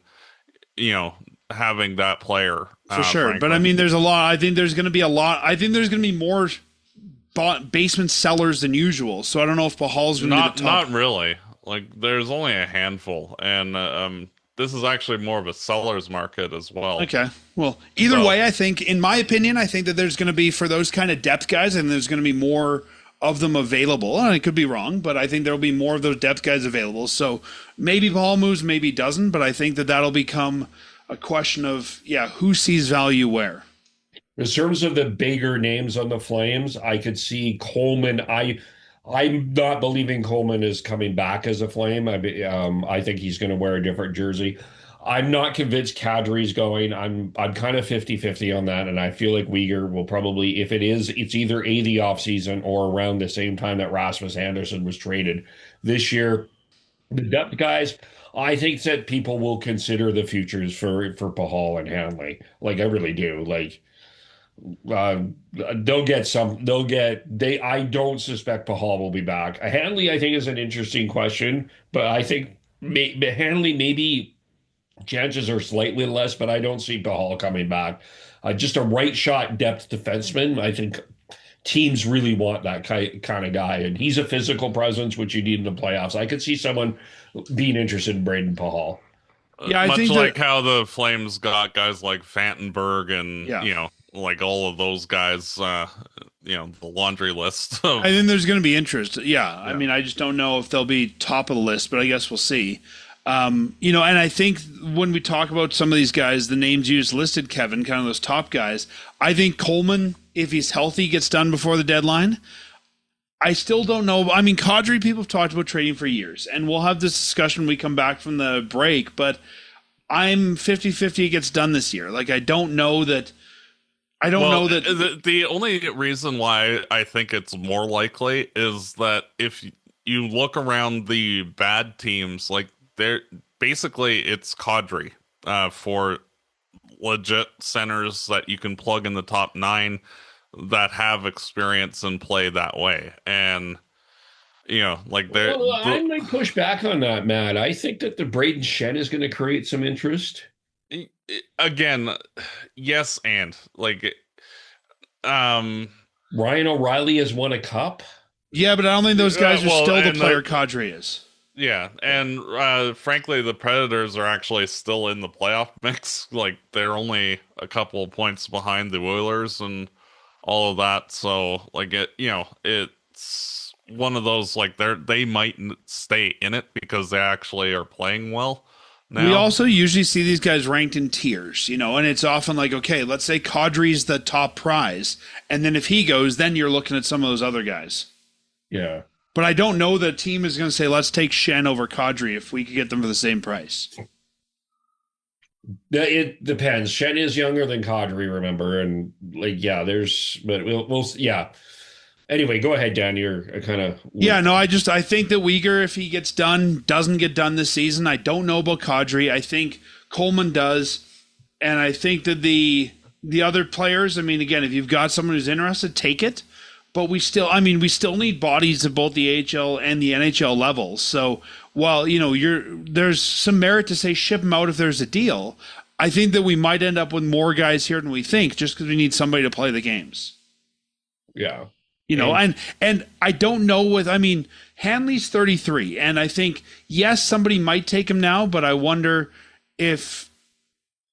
having that player for sure. Frankly. But I mean, there's a lot. I think there's going to be more basement sellers than usual. So I don't know if Pahal's going to be the top. Not really. Like there's only a handful, and this is actually more of a seller's market as well. Okay. Well, either way, I think, in my opinion, I think that there's going to be, for those kind of depth guys, and there's going to be more of them available. And I could be wrong, but I think there'll be more of those depth guys available. So maybe Pahal moves, maybe he doesn't, but I think that that'll become a question of, who sees value where. In terms of the bigger names on the Flames, I could see Coleman. I'm not believing Coleman is coming back as a Flame. I think he's going to wear a different jersey. I'm not convinced Kadri's going. I'm kind of 50-50 on that, and I feel like Uyghur will probably, if it is, it's either the offseason or around the same time that Rasmus Andersson was traded this year. The depth guys, I think that people will consider the futures for Pahal and Hanley. Like, I really do. Like, they'll get some. I don't suspect Pahal will be back. Hanley, I think, is an interesting question, but I think Hanley maybe chances are slightly less, but I don't see Pahal coming back. Just a right shot depth defenseman. I think teams really want that kind of guy, and he's a physical presence, which you need in the playoffs. I could see someone being interested in Braden Pahal. Yeah, I think like how the Flames got guys like Fantenberg and like all of those guys, the laundry list. I think there's going to be interest. Yeah. I mean, I just don't know if they'll be top of the list, but I guess we'll see. And I think when we talk about some of these guys, the names you just listed, Kevin, kind of those top guys, I think Coleman, if he's healthy, gets done before the deadline. I still don't know. I mean, Kadri, people have talked about trading for years, and we'll have this discussion when we come back from the break, but I'm 50-50 it gets done this year. Like, I don't know that. The only reason why I think it's more likely is that if you look around the bad teams, like they're basically it's Kadri for legit centers that you can plug in the top 9 that have experience and play that way. And like they're I might push back on that, Matt. I think that the Braden Shen is going to create some interest. Again, yes, and like Ryan O'Reilly has won a cup. Yeah, but I don't think those guys are still the player Kadri is. Yeah, and frankly, the Predators are actually still in the playoff mix. Like they're only a couple of points behind the Oilers and all of that. So like it's one of those like they might stay in it because they actually are playing well. Now. We also usually see these guys ranked in tiers, and it's often like, okay, let's say Kadri's the top prize, and then if he goes, then you're looking at some of those other guys. Yeah. But I don't know the team is going to say, let's take Shen over Kadri if we could get them for the same price. It depends. Shen is younger than Kadri, remember, and we'll Anyway, go ahead, Dan. You're kind of... I think that Uyghur, if he gets done, doesn't get done this season. I don't know about Kadri. I think Coleman does. And I think that the other players, I mean, again, if you've got someone who's interested, take it. but we still need bodies at both the AHL and the NHL levels. So while, there's some merit to say ship them out if there's a deal, I think that we might end up with more guys here than we think just because we need somebody to play the games. Yeah. And I don't know Hanley's 33, and I think, yes, somebody might take him now, but I wonder if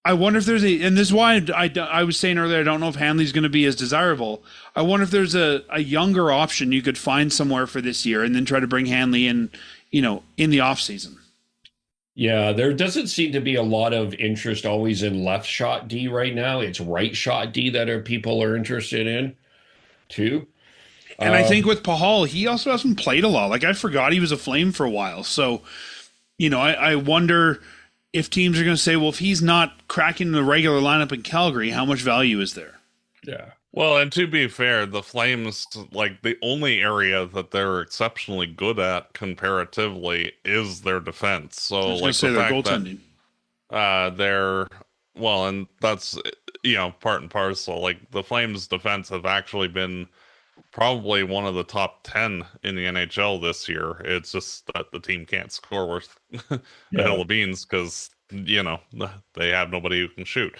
there's and this is why I was saying earlier, I don't know if Hanley's going to be as desirable. I wonder if there's a younger option you could find somewhere for this year and then try to bring Hanley in, in the off season. Yeah, there doesn't seem to be a lot of interest always in left shot D right now. It's right shot D that people are interested in too. And I think with Pahal, he also hasn't played a lot. Like, I forgot he was a Flame for a while. So, I wonder if teams are going to say, well, if he's not cracking the regular lineup in Calgary, how much value is there? Yeah. Well, and to be fair, the Flames, like, the only area that they're exceptionally good at comparatively is their defense. So, I was going to say their goaltending. And that's, part and parcel. Like, the Flames' defense have actually been probably one of the top 10 in the NHL this year. It's just that the team can't score worth the hell of beans because, they have nobody who can shoot.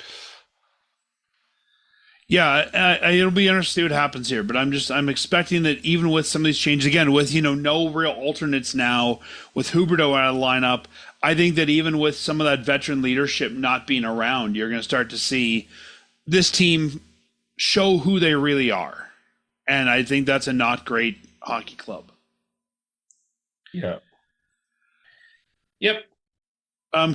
Yeah, it'll be interesting to see what happens here, but I'm expecting that even with some of these changes, again, with, no real alternates now, with Huberdeau out of the lineup, I think that even with some of that veteran leadership not being around, you're going to start to see this team show who they really are. And I think that's a not great hockey club. Yeah. Yep.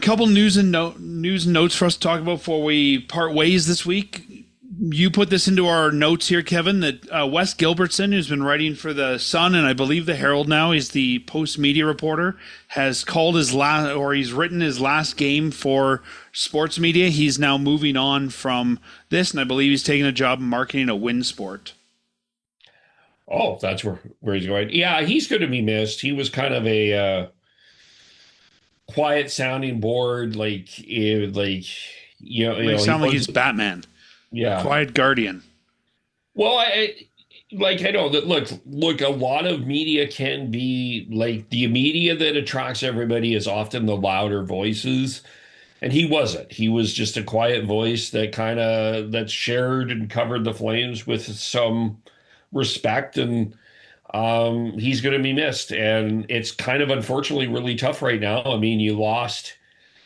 Couple news and notes for us to talk about before we part ways this week. You put this into our notes here, Kevin, that Wes Gilbertson, who's been writing for the Sun and I believe the Herald now, he's the post media reporter, has called he's written his last game for sports media. He's now moving on from this, and I believe he's taking a job in marketing at WinSport. Oh, that's where he's going. Yeah, he's going to be missed. He was kind of a quiet sounding board, like sound like he's Batman. Yeah, quiet guardian. Well, I know that. Look, a lot of media can be like the media that attracts everybody is often the louder voices, and he wasn't. He was just a quiet voice that shared and covered the Flames with some respect, and he's going to be missed. And it's kind of unfortunately really tough right now. I mean, you lost.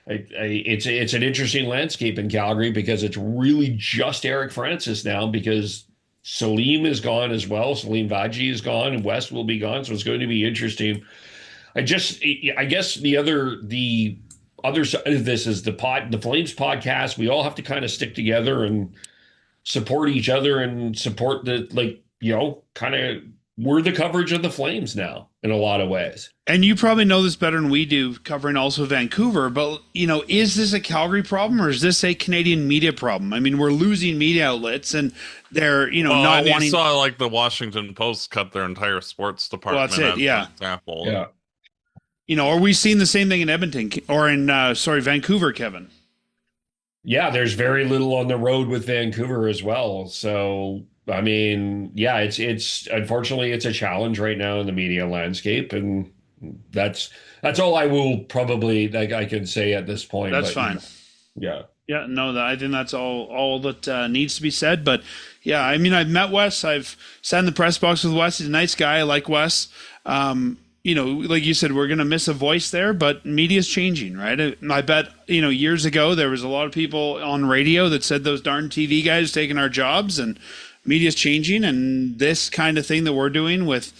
It's an interesting landscape in Calgary because it's really just Eric Francis now because Salim is gone as well. Salim Vadji is gone and West will be gone. So it's going to be interesting. I guess the other side of this is the Flames podcast. We all have to kind of stick together and support each other and support we're the coverage of the Flames now in a lot of ways. And you probably know this better than we do, covering also Vancouver, but, is this a Calgary problem or is this a Canadian media problem? I mean, we're losing media outlets and they're, not wanting... You saw, like, the Washington Post cut their entire sports department. Well, that's it, yeah. Example. Yeah. Are we seeing the same thing in Edmonton or in, Vancouver, Kevin? Yeah, there's very little on the road with Vancouver as well. So... I mean, yeah, it's unfortunately it's a challenge right now in the media landscape, and that's all I will probably I can say at this point. That's fine. Yeah. Yeah, no, I think that's all that needs to be said. But yeah, I mean, I've met Wes. I've sat in the press box with Wes. He's a nice guy. I like Wes. Like you said, we're going to miss a voice there, but media's changing, right? I bet, years ago, there was a lot of people on radio that said those darn TV guys taking our jobs, and media's changing, and this kind of thing that we're doing with,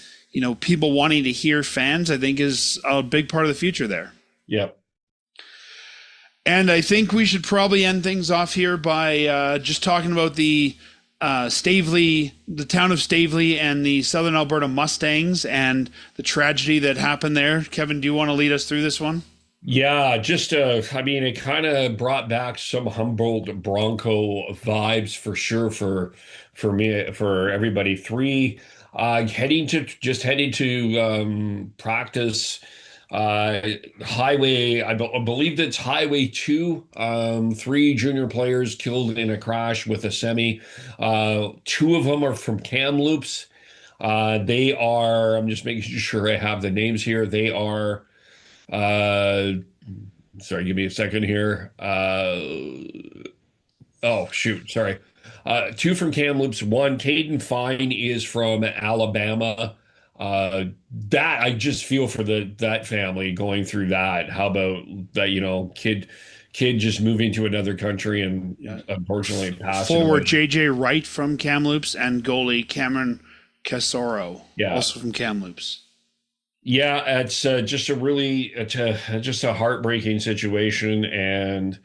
people wanting to hear fans, I think is a big part of the future there. Yep. And I think we should probably end things off here by just talking about the Stavely, the town of Stavely and the Southern Alberta Mustangs and the tragedy that happened there. Kevin, do you want to lead us through this one? Yeah, just it kind of brought back some Humboldt Bronco vibes for sure for me, for everybody. Heading to practice highway. I believe that's Highway 2. 3 junior players killed in a crash with a semi. 2 of them are from Kamloops. They are, I'm just making sure I have the names here. They are, uh, sorry, give me a second here. Oh, shoot, sorry. Two from Kamloops, one. Caden Fine is from Alabama. That I just feel for that family going through that. How about that, kid just moving to another country and unfortunately passing Forward away. JJ Wright from Kamloops and goalie Cameron Casoro, also from Kamloops. Yeah, it's just a heartbreaking situation, and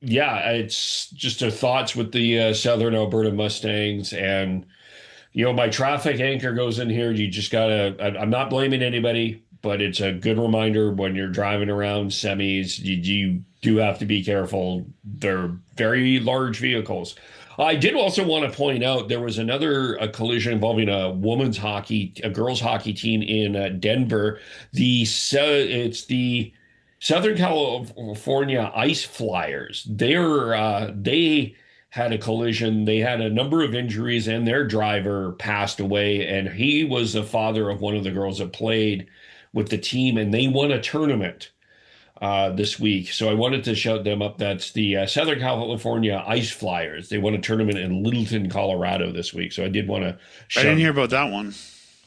it's just a thoughts with the Southern Alberta Mustangs, and my traffic anchor goes in here. You just gotta. I'm not blaming anybody, but it's a good reminder when you're driving around semis. You do have to be careful. They're very large vehicles. I did also want to point out there was a collision involving a girls hockey team in Denver. It's the Southern California Ice Flyers. They had a collision. They had a number of injuries, and their driver passed away. And he was the father of one of the girls that played with the team, and they won a tournament this week. So I wanted to shout them up. That's the Southern California Ice Flyers. They won a tournament in Littleton, Colorado this week. So I did want to I didn't hear about that one.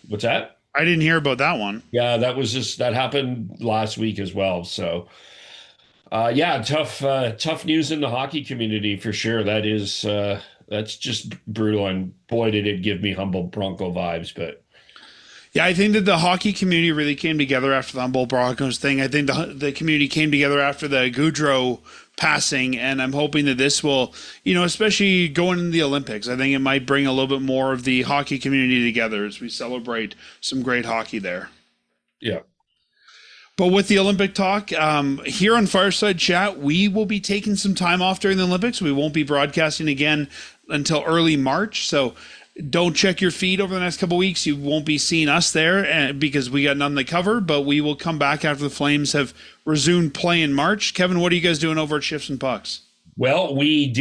What's that? I didn't hear about that one. Yeah, that happened last week as well. So tough news in the hockey community for sure. That's just brutal. And boy, did it give me Humboldt Bronco vibes, but yeah, I think that the hockey community really came together after the Humboldt Broncos thing. I think the community came together after the Goudreau passing, and I'm hoping that this will, especially going into the Olympics, I think it might bring a little bit more of the hockey community together as we celebrate some great hockey there. Yeah. But with the Olympic talk, here on Fireside Chat, we will be taking some time off during the Olympics. We won't be broadcasting again until early March, so don't check your feed over the next couple of weeks. You won't be seeing us there because we got nothing to cover, but we will come back after the Flames have resumed play in March. Kevin, what are you guys doing over at Shifts and Pucks? Well, we've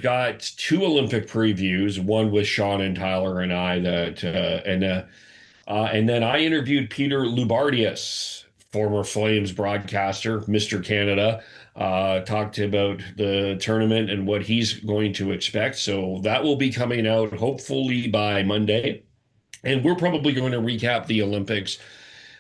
got two Olympic previews, one with Sean and Tyler and I, and then I interviewed Peter Loubardias, former Flames broadcaster, Mr. Canada, talked about the tournament and what he's going to expect. So that will be coming out hopefully by Monday. And we're probably going to recap the Olympics.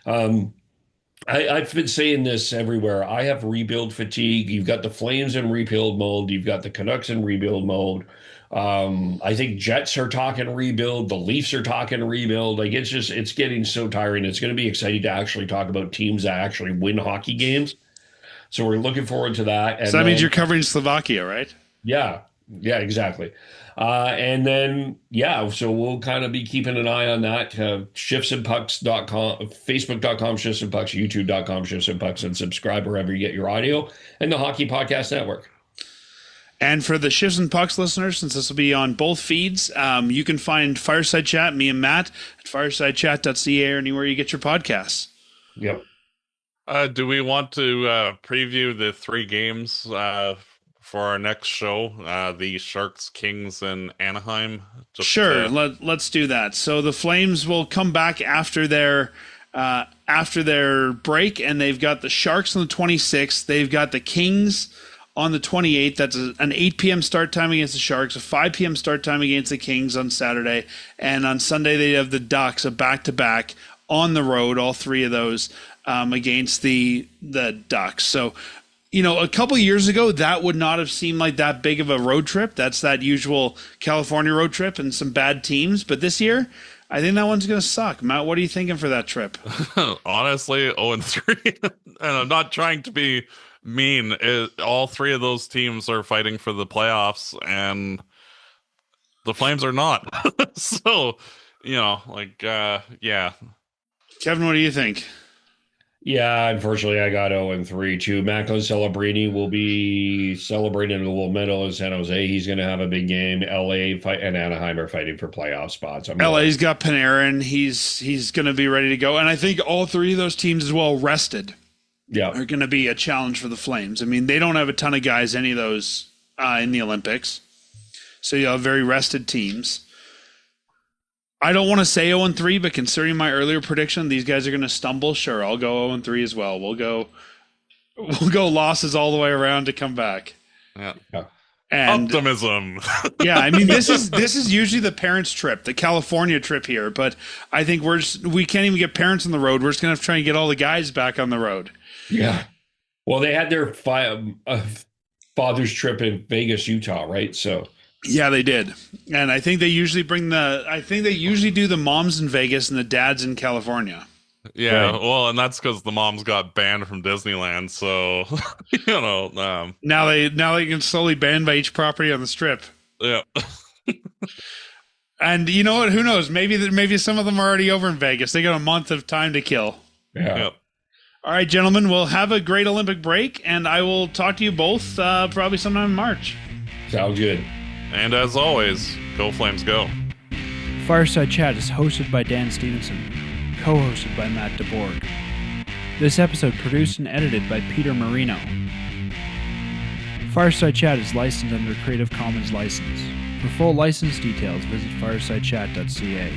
I've been saying this everywhere. I have rebuild fatigue. You've got the Flames in rebuild mode. You've got the Canucks in rebuild mode. I think Jets are talking rebuild. The Leafs are talking rebuild. Like it's getting so tiring. It's going to be exciting to actually talk about teams that actually win hockey games. So we're looking forward to that. And so that means you're covering Slovakia, right? Yeah, exactly. So we'll kind of be keeping an eye on that. Shiftsandpucks.com, Facebook.com, Shifts and Pucks, YouTube.com, Shifts and Pucks, and subscribe wherever you get your audio, and the Hockey Podcast Network. And for the Shifts and Pucks listeners, since this will be on both feeds, you can find Fireside Chat, me and Matt, at firesidechat.ca or anywhere you get your podcasts. Yep. Do we want to preview the three games for our next show? The Sharks, Kings, and Anaheim? Sure, let's do that. So the Flames will come back after their break, and they've got the Sharks on the 26th. They've got the Kings on the 28th. That's an 8 p.m. start time against the Sharks, a 5 p.m. start time against the Kings on Saturday, and on Sunday they have the Ducks, a back-to-back on the road, all three of those against the Ducks. So, a couple years ago, that would not have seemed like that big of a road trip. That's that usual California road trip and some bad teams. But this year, I think that one's going to suck. Matt, what are you thinking for that trip? Honestly, 0-3. And I'm not trying to be mean. All three of those teams are fighting for the playoffs, and the Flames are not. So, yeah. Kevin, what do you think? Yeah, unfortunately, I got 0-3 too. Macklin Celebrini will be celebrating in the Gold Medal in San Jose. He's going to have a big game. LA and Anaheim are fighting for playoff spots. LA's got Panarin. He's going to be ready to go. And I think all three of those teams as well rested. Yeah, are going to be a challenge for the Flames. I mean, they don't have a ton of guys, any of those in the Olympics. So you have very rested teams. I don't want to say 0-3, but considering my earlier prediction, these guys are going to stumble. Sure, I'll go 0-3 as well. We'll go losses all the way around to come back. Yeah. And optimism. yeah, I mean this is usually the parents' trip, the California trip here, but I think we can't even get parents on the road. We're just gonna have to try and get all the guys back on the road. Yeah. Well, they had their father's trip in Vegas, Utah, right? So yeah, they did, and I think they usually do the moms in Vegas and the dads in California. Yeah, right. Well, and that's because the moms got banned from Disneyland. So, now they can slowly ban by each property on the strip. Yeah. And you know what? Who knows? Maybe some of them are already over in Vegas. They got a month of time to kill. Yeah. Yep. All right, gentlemen, we'll have a great Olympic break, and I will talk to you both probably sometime in March. Sounds good. And as always, go Flames, go. Fireside Chat is hosted by Dan Stevenson, co-hosted by Matt DeBorg. This episode produced and edited by Peter Marino. Fireside Chat is licensed under Creative Commons license. For full license details, visit firesidechat.ca.